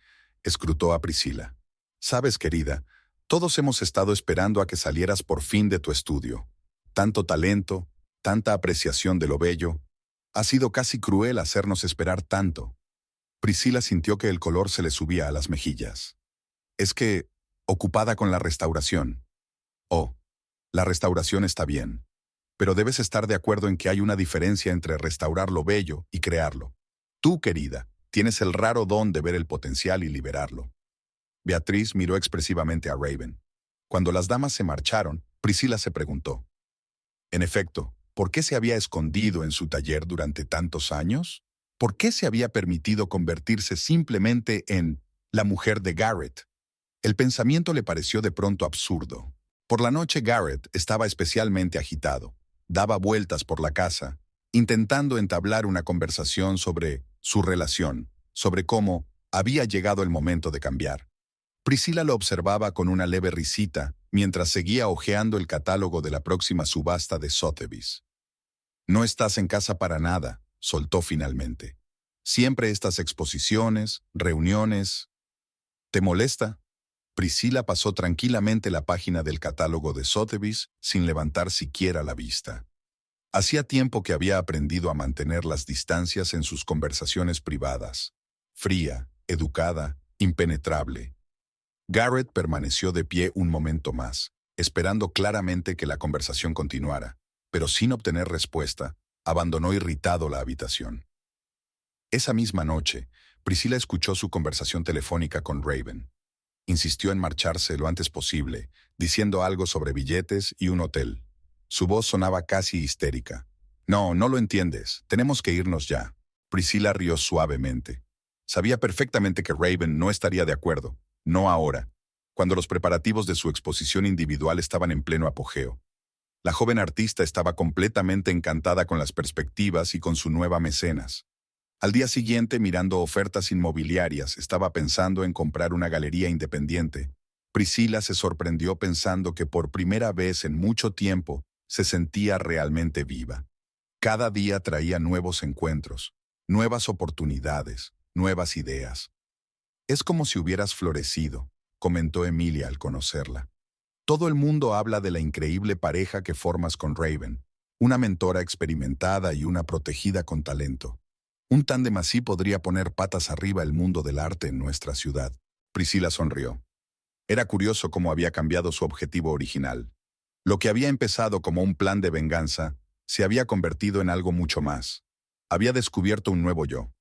escrutó a Priscilla. Sabes, querida, todos hemos estado esperando a que salieras por fin de tu estudio. Tanto talento, tanta apreciación de lo bello. Ha sido casi cruel hacernos esperar tanto. Priscilla sintió que el color se le subía a las mejillas. Es que, ocupada con la restauración. Oh, la restauración está bien. Pero debes estar de acuerdo en que hay una diferencia entre restaurar lo bello y crearlo. Tú, querida, tienes el raro don de ver el potencial y liberarlo. Beatriz miró expresivamente a Raven. Cuando las damas se marcharon, Priscilla se preguntó. En efecto, ¿por qué se había escondido en su taller durante tantos años? ¿Por qué se había permitido convertirse simplemente en la mujer de Garrett? El pensamiento le pareció de pronto absurdo. Por la noche Garrett estaba especialmente agitado. Daba vueltas por la casa, intentando entablar una conversación sobre su relación, sobre cómo había llegado el momento de cambiar. Priscilla lo observaba con una leve risita mientras seguía hojeando el catálogo de la próxima subasta de Sotheby's. No estás en casa para nada, soltó finalmente. Siempre estas exposiciones, reuniones. ¿Te molesta? Priscilla pasó tranquilamente la página del catálogo de Sotheby's sin levantar siquiera la vista. Hacía tiempo que había aprendido a mantener las distancias en sus conversaciones privadas. Fría, educada, impenetrable. Garrett permaneció de pie un momento más, esperando claramente que la conversación continuara, pero sin obtener respuesta, abandonó irritado la habitación. Esa misma noche, Priscilla escuchó su conversación telefónica con Raven. Insistió en marcharse lo antes posible, diciendo algo sobre billetes y un hotel. Su voz sonaba casi histérica. No, no lo entiendes. Tenemos que irnos ya. Priscilla rió suavemente. Sabía perfectamente que Raven no estaría de acuerdo. No ahora, cuando los preparativos de su exposición individual estaban en pleno apogeo. La joven artista estaba completamente encantada con las perspectivas y con su nueva mecenas. Al día siguiente, mirando ofertas inmobiliarias, estaba pensando en comprar una galería independiente. Priscilla se sorprendió pensando que por primera vez en mucho tiempo se sentía realmente viva. Cada día traía nuevos encuentros, nuevas oportunidades, nuevas ideas. Es como si hubieras florecido, comentó Emilia al conocerla. Todo el mundo habla de la increíble pareja que formas con Raven, una mentora experimentada y una protegida con talento. Un tándem así podría poner patas arriba el mundo del arte en nuestra ciudad. Priscilla sonrió. Era curioso cómo había cambiado su objetivo original. Lo que había empezado como un plan de venganza se había convertido en algo mucho más. Había descubierto un nuevo yo.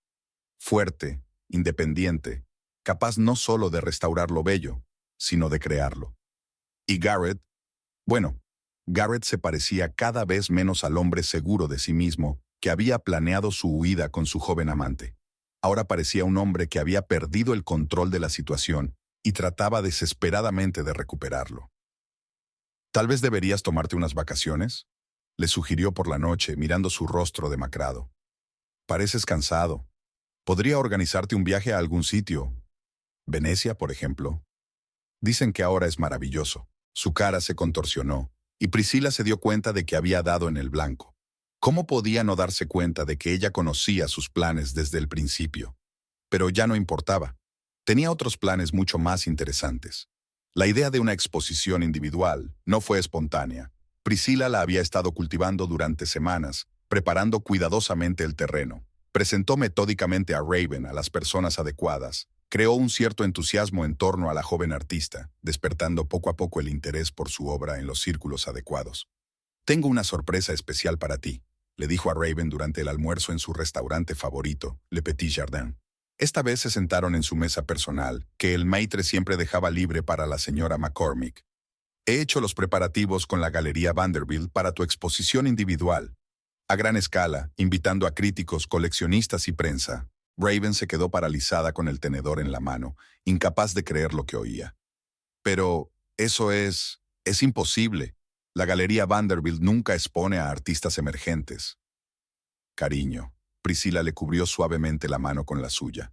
Fuerte, independiente, capaz no solo de restaurar lo bello, sino de crearlo. Y Garrett, Garrett se parecía cada vez menos al hombre seguro de sí mismo que había planeado su huida con su joven amante. Ahora parecía un hombre que había perdido el control de la situación y trataba desesperadamente de recuperarlo. «Tal vez deberías tomarte unas vacaciones», le sugirió por la noche, mirando su rostro demacrado. «Pareces cansado». Podría organizarte un viaje a algún sitio. Venecia, por ejemplo. Dicen que ahora es maravilloso. Su cara se contorsionó, y Priscila se dio cuenta de que había dado en el blanco. ¿Cómo podía no darse cuenta de que ella conocía sus planes desde el principio? Pero ya no importaba. Tenía otros planes mucho más interesantes. La idea de una exposición individual no fue espontánea. Priscila la había estado cultivando durante semanas, preparando cuidadosamente el terreno. Presentó metódicamente a Raven a las personas adecuadas. Creó un cierto entusiasmo en torno a la joven artista, despertando poco a poco el interés por su obra en los círculos adecuados. «Tengo una sorpresa especial para ti», le dijo a Raven durante el almuerzo en su restaurante favorito, Le Petit Jardin. Esta vez se sentaron en su mesa personal, que el maitre siempre dejaba libre para la señora McCormick. «He hecho los preparativos con la Galería Vanderbilt para tu exposición individual. A gran escala, invitando a críticos, coleccionistas y prensa». Raven se quedó paralizada con el tenedor en la mano, incapaz de creer lo que oía. «Pero eso es imposible. La Galería Vanderbilt nunca expone a artistas emergentes». «Cariño», Priscila le cubrió suavemente la mano con la suya.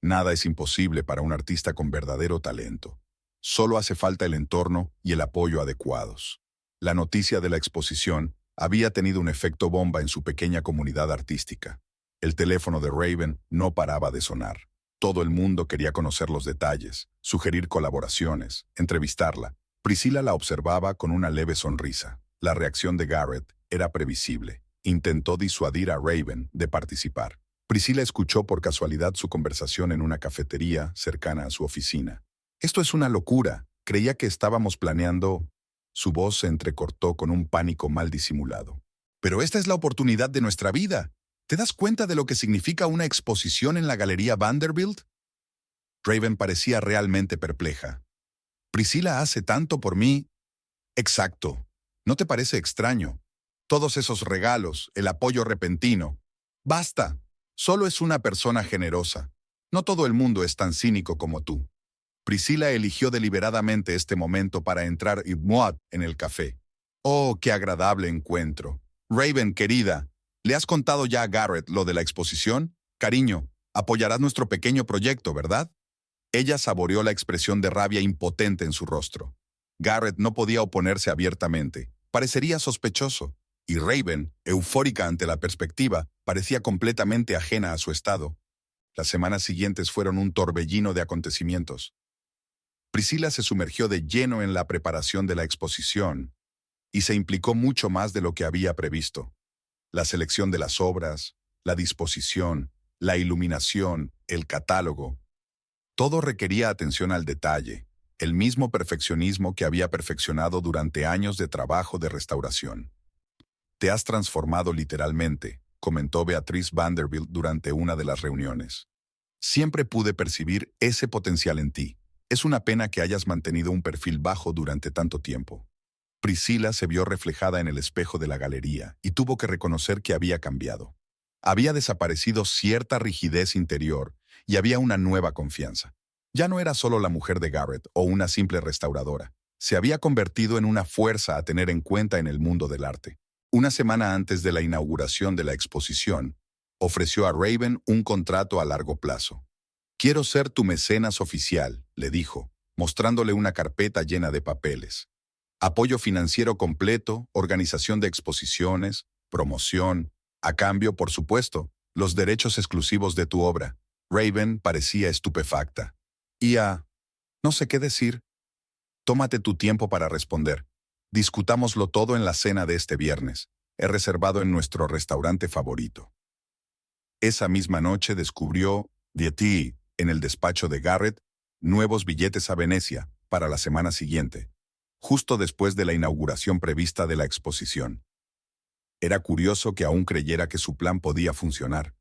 «Nada es imposible para un artista con verdadero talento. Solo hace falta el entorno y el apoyo adecuados». La noticia de la exposición había tenido un efecto bomba en su pequeña comunidad artística. El teléfono de Raven no paraba de sonar. Todo el mundo quería conocer los detalles, sugerir colaboraciones, entrevistarla. Priscila la observaba con una leve sonrisa. La reacción de Garrett era previsible. Intentó disuadir a Raven de participar. Priscila escuchó por casualidad su conversación en una cafetería cercana a su oficina. «Esto es una locura. Creía que estábamos planeando...» Su voz se entrecortó con un pánico mal disimulado. «Pero esta es la oportunidad de nuestra vida. ¿Te das cuenta de lo que significa una exposición en la Galería Vanderbilt?» Raven parecía realmente perpleja. «Priscila hace tanto por mí». «Exacto. ¿No te parece extraño? Todos esos regalos, el apoyo repentino. Basta. Solo es una persona generosa. No todo el mundo es tan cínico como tú». Priscila eligió deliberadamente este momento para entrar en el café. «Oh, qué agradable encuentro. Raven, querida, ¿le has contado ya a Garrett lo de la exposición? Cariño, apoyarás nuestro pequeño proyecto, ¿verdad?» Ella saboreó la expresión de rabia impotente en su rostro. Garrett no podía oponerse abiertamente. Parecería sospechoso. Y Raven, eufórica ante la perspectiva, parecía completamente ajena a su estado. Las semanas siguientes fueron un torbellino de acontecimientos. Priscila se sumergió de lleno en la preparación de la exposición y se implicó mucho más de lo que había previsto. La selección de las obras, la disposición, la iluminación, el catálogo. Todo requería atención al detalle, el mismo perfeccionismo que había perfeccionado durante años de trabajo de restauración. «Te has transformado literalmente», comentó Beatriz Vanderbilt durante una de las reuniones. «Siempre pude percibir ese potencial en ti. Es una pena que hayas mantenido un perfil bajo durante tanto tiempo». Priscila se vio reflejada en el espejo de la galería y tuvo que reconocer que había cambiado. Había desaparecido cierta rigidez interior y había una nueva confianza. Ya no era solo la mujer de Garrett o una simple restauradora. Se había convertido en una fuerza a tener en cuenta en el mundo del arte. Una semana antes de la inauguración de la exposición, ofreció a Raven un contrato a largo plazo. «Quiero ser tu mecenas oficial», le dijo, mostrándole una carpeta llena de papeles. «Apoyo financiero completo, organización de exposiciones, promoción. A cambio, por supuesto, los derechos exclusivos de tu obra». Raven parecía estupefacta. No sé qué decir. «Tómate tu tiempo para responder. Discutámoslo todo en la cena de este viernes. He reservado en nuestro restaurante favorito». Esa misma noche descubrió Dietti, en el despacho de Garrett, nuevos billetes a Venecia para la semana siguiente, justo después de la inauguración prevista de la exposición. Era curioso que aún creyera que su plan podía funcionar.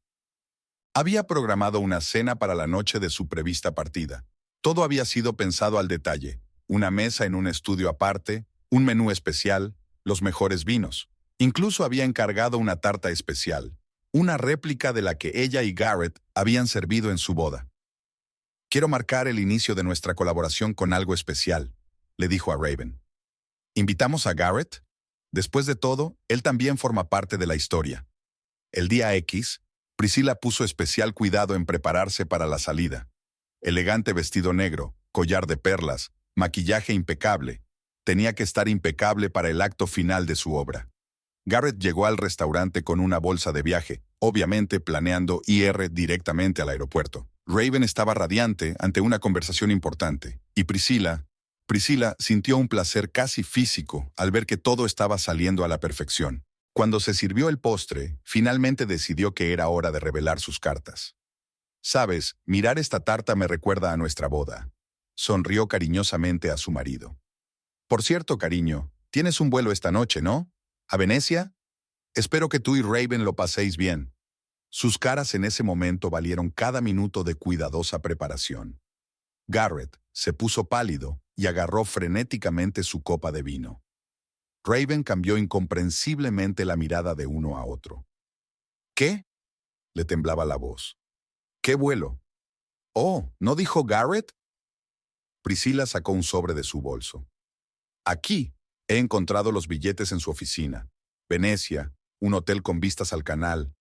Había programado una cena para la noche de su prevista partida. Todo había sido pensado al detalle. Una mesa en un estudio aparte, un menú especial, los mejores vinos. Incluso había encargado una tarta especial, una réplica de la que ella y Garrett habían servido en su boda. «Quiero marcar el inicio de nuestra colaboración con algo especial», le dijo a Raven. «¿Invitamos a Garrett? Después de todo, él también forma parte de la historia». El día X, Priscila puso especial cuidado en prepararse para la salida. Elegante vestido negro, collar de perlas, maquillaje impecable. Tenía que estar impecable para el acto final de su obra. Garrett llegó al restaurante con una bolsa de viaje, obviamente planeando ir directamente al aeropuerto. Raven estaba radiante ante una conversación importante, y Priscila sintió un placer casi físico al ver que todo estaba saliendo a la perfección. Cuando se sirvió el postre, finalmente decidió que era hora de revelar sus cartas. «Sabes, mirar esta tarta me recuerda a nuestra boda». Sonrió cariñosamente a su marido. «Por cierto, cariño, tienes un vuelo esta noche, ¿no? ¿A Venecia? Espero que tú y Raven lo paséis bien». Sus caras en ese momento valieron cada minuto de cuidadosa preparación. Garrett se puso pálido y agarró frenéticamente su copa de vino. Raven cambió incomprensiblemente la mirada de uno a otro. «¿Qué?», le temblaba la voz. «¿Qué vuelo? Oh, ¿no dijo Garrett?». Priscila sacó un sobre de su bolso. «Aquí he encontrado los billetes en su oficina. Venecia, un hotel con vistas al canal.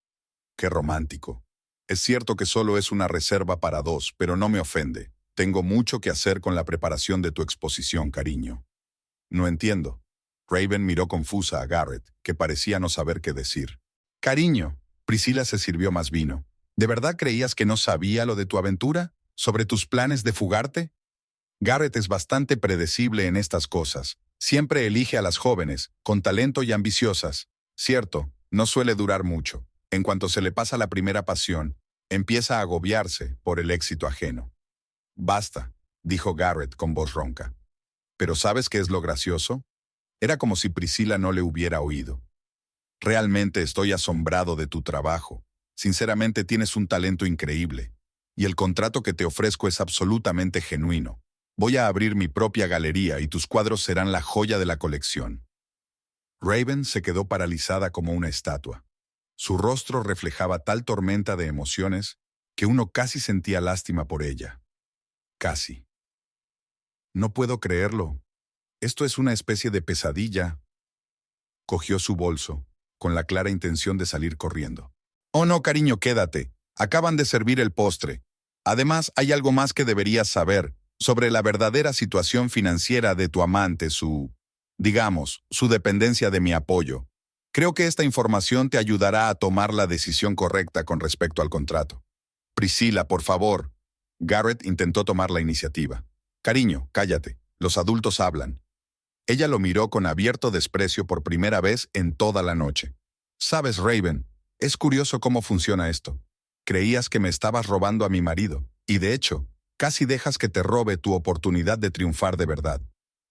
Qué romántico. Es cierto que solo es una reserva para 2, pero no me ofende. Tengo mucho que hacer con la preparación de tu exposición, cariño». «No entiendo». Raven miró confusa a Garrett, que parecía no saber qué decir. «Cariño», Priscila se sirvió más vino. «¿De verdad creías que no sabía lo de tu aventura? ¿Sobre tus planes de fugarte?». Garrett es bastante predecible en estas cosas. Siempre elige a las jóvenes, con talento y ambiciosas. Cierto, no suele durar mucho. En cuanto se le pasa la primera pasión, empieza a agobiarse por el éxito ajeno. «Basta», dijo Garrett con voz ronca. «¿Pero sabes qué es lo gracioso?». Era como si Priscila no le hubiera oído. «Realmente estoy asombrado de tu trabajo. Sinceramente tienes un talento increíble. Y el contrato que te ofrezco es absolutamente genuino. Voy a abrir mi propia galería y tus cuadros serán la joya de la colección». Raven se quedó paralizada como una estatua. Su rostro reflejaba tal tormenta de emociones que uno casi sentía lástima por ella. Casi. «No puedo creerlo. Esto es una especie de pesadilla». Cogió su bolso, con la clara intención de salir corriendo. «Oh no, cariño, quédate. Acaban de servir el postre. Además, hay algo más que deberías saber sobre la verdadera situación financiera de tu amante, su dependencia de mi apoyo. Creo que esta información te ayudará a tomar la decisión correcta con respecto al contrato». «Priscila, por favor». Garrett intentó tomar la iniciativa. «Cariño, cállate. Los adultos hablan». Ella lo miró con abierto desprecio por primera vez en toda la noche. «Sabes, Raven, es curioso cómo funciona esto. Creías que me estabas robando a mi marido, y de hecho, casi dejas que te robe tu oportunidad de triunfar de verdad.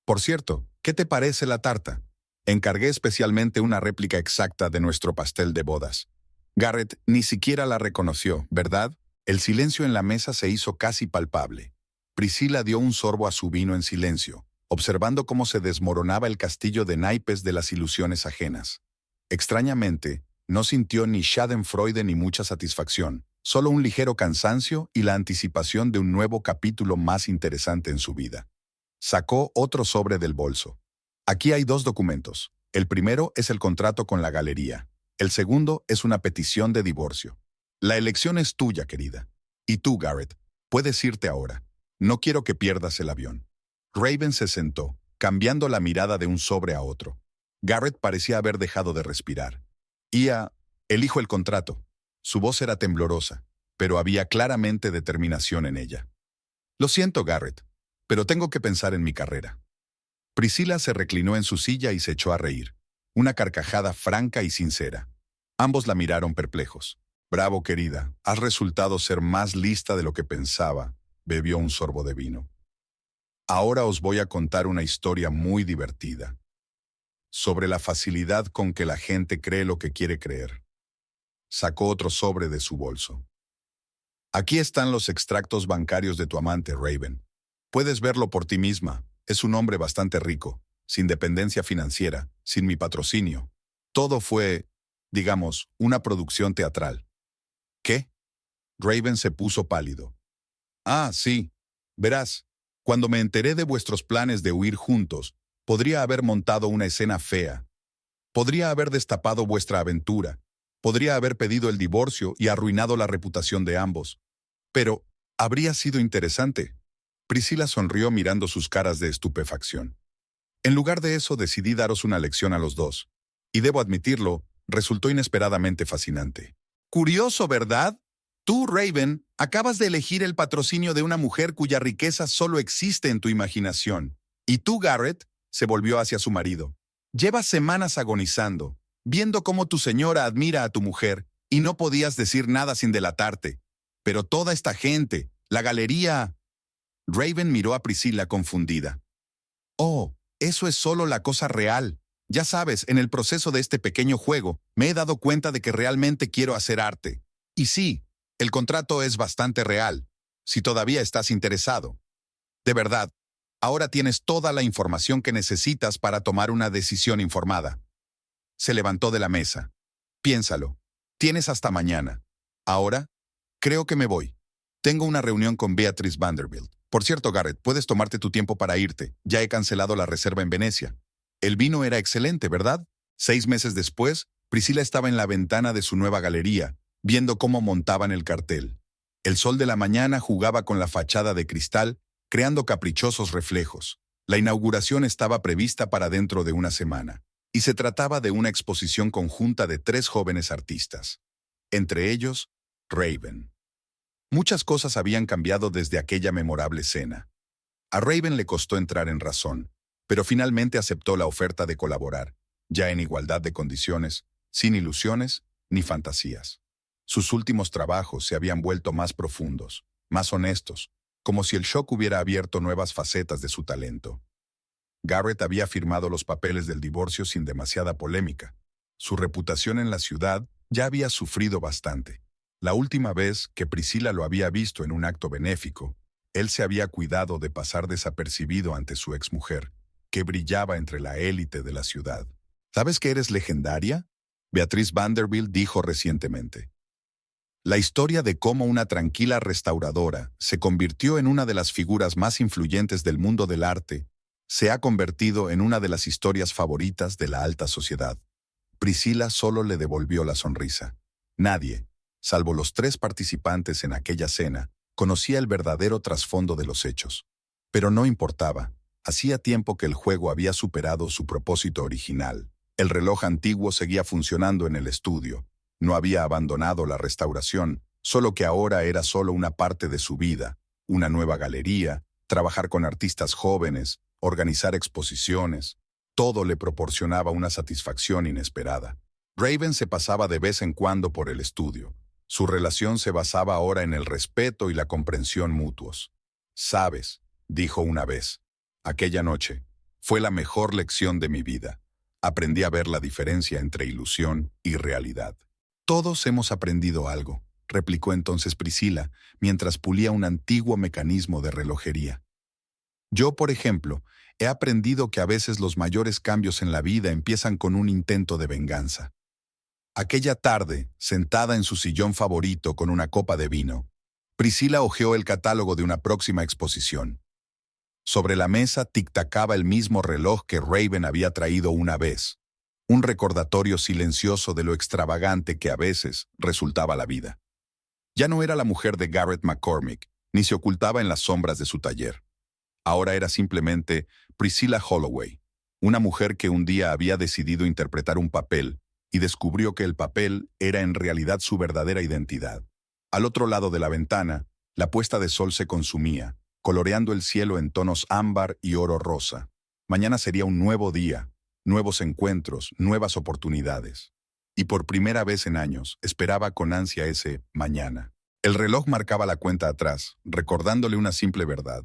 Por cierto, ¿qué te parece la tarta? Encargué especialmente una réplica exacta de nuestro pastel de bodas». Garrett ni siquiera la reconoció, ¿verdad? El silencio en la mesa se hizo casi palpable. Priscila dio un sorbo a su vino en silencio, observando cómo se desmoronaba el castillo de naipes de las ilusiones ajenas. Extrañamente, no sintió ni schadenfreude ni mucha satisfacción, solo un ligero cansancio y la anticipación de un nuevo capítulo más interesante en su vida. Sacó otro sobre del bolso. «Aquí hay 2 documentos. El primero es el contrato con la galería. El segundo es una petición de divorcio. La elección es tuya, querida. Y tú, Garrett, puedes irte ahora. No quiero que pierdas el avión». Raven se sentó, cambiando la mirada de un sobre a otro. Garrett parecía haber dejado de respirar. «Elijo el contrato». Su voz era temblorosa, pero había claramente determinación en ella. «Lo siento, Garrett, pero tengo que pensar en mi carrera». Priscila se reclinó en su silla y se echó a reír. Una carcajada franca y sincera. Ambos la miraron perplejos. «Bravo, querida, has resultado ser más lista de lo que pensaba». Bebió un sorbo de vino. «Ahora os voy a contar una historia muy divertida sobre la facilidad con que la gente cree lo que quiere creer». Sacó otro sobre de su bolso. «Aquí están los extractos bancarios de tu amante, Raven. Puedes verlo por ti misma. Es un hombre bastante rico, sin dependencia financiera, sin mi patrocinio. Todo fue, digamos, una producción teatral». «¿Qué?». Raven se puso pálido. «Ah, sí. Verás, cuando me enteré de vuestros planes de huir juntos, podría haber montado una escena fea. Podría haber destapado vuestra aventura, Podría haber pedido el divorcio y arruinado la reputación de ambos. Pero habría sido interesante. Priscila sonrió mirando sus caras de estupefacción. En lugar de eso, decidí daros una lección a los dos. Y debo admitirlo, resultó inesperadamente fascinante. Curioso, ¿verdad? Tú, Raven, acabas de elegir el patrocinio de una mujer cuya riqueza solo existe en tu imaginación. Y tú, Garrett, se volvió hacia su marido. Llevas semanas agonizando, viendo cómo tu señora admira a tu mujer, y no podías decir nada sin delatarte. Pero toda esta gente, la galería... Raven miró a Priscila confundida. Oh, eso es solo la cosa real. Ya sabes, en el proceso de este pequeño juego, me he dado cuenta de que realmente quiero hacer arte. Y sí, el contrato es bastante real, si todavía estás interesado. De verdad, ahora tienes toda la información que necesitas para tomar una decisión informada. Se levantó de la mesa. Piénsalo. Tienes hasta mañana. Ahora, creo que me voy. Tengo una reunión con Beatrice Vanderbilt. Por cierto, Garrett, puedes tomarte tu tiempo para irte. Ya he cancelado la reserva en Venecia. El vino era excelente, ¿verdad? 6 meses después, Priscila estaba en la ventana de su nueva galería, viendo cómo montaban el cartel. El sol de la mañana jugaba con la fachada de cristal, creando caprichosos reflejos. La inauguración estaba prevista para dentro de una semana, y se trataba de una exposición conjunta de 3 jóvenes artistas. Entre ellos, Raven. Muchas cosas habían cambiado desde aquella memorable cena. A Raven le costó entrar en razón, pero finalmente aceptó la oferta de colaborar, ya en igualdad de condiciones, sin ilusiones ni fantasías. Sus últimos trabajos se habían vuelto más profundos, más honestos, como si el shock hubiera abierto nuevas facetas de su talento. Garrett había firmado los papeles del divorcio sin demasiada polémica. Su reputación en la ciudad ya había sufrido bastante. La última vez que Priscila lo había visto en un acto benéfico, él se había cuidado de pasar desapercibido ante su exmujer, que brillaba entre la élite de la ciudad. ¿Sabes que eres legendaria?, Beatrice Vanderbilt dijo recientemente. La historia de cómo una tranquila restauradora se convirtió en una de las figuras más influyentes del mundo del arte se ha convertido en una de las historias favoritas de la alta sociedad. Priscila solo le devolvió la sonrisa. Nadie, salvo los 3 participantes en aquella cena, conocía el verdadero trasfondo de los hechos. Pero no importaba. Hacía tiempo que el juego había superado su propósito original. El reloj antiguo seguía funcionando en el estudio. No había abandonado la restauración, solo que ahora era solo una parte de su vida, una nueva galería, trabajar con artistas jóvenes, organizar exposiciones. Todo le proporcionaba una satisfacción inesperada. Raven se pasaba de vez en cuando por el estudio. Su relación se basaba ahora en el respeto y la comprensión mutuos. «Sabes», dijo una vez, «aquella noche fue la mejor lección de mi vida. Aprendí a ver la diferencia entre ilusión y realidad». «Todos hemos aprendido algo», replicó entonces Priscila, mientras pulía un antiguo mecanismo de relojería. «Yo, por ejemplo, he aprendido que a veces los mayores cambios en la vida empiezan con un intento de venganza». Aquella tarde, sentada en su sillón favorito con una copa de vino, Priscila hojeó el catálogo de una próxima exposición. Sobre la mesa tic-tacaba el mismo reloj que Raven había traído una vez, un recordatorio silencioso de lo extravagante que a veces resultaba la vida. Ya no era la mujer de Garrett McCormick, ni se ocultaba en las sombras de su taller. Ahora era simplemente Priscilla Holloway, una mujer que un día había decidido interpretar un papel y descubrió que el papel era en realidad su verdadera identidad. Al otro lado de la ventana, la puesta de sol se consumía, coloreando el cielo en tonos ámbar y oro rosa. Mañana sería un nuevo día, nuevos encuentros, nuevas oportunidades. Y por primera vez en años, esperaba con ansia ese mañana. El reloj marcaba la cuenta atrás, recordándole una simple verdad.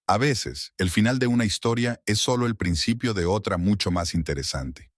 A veces, el final de una historia es solo el principio de otra mucho más interesante.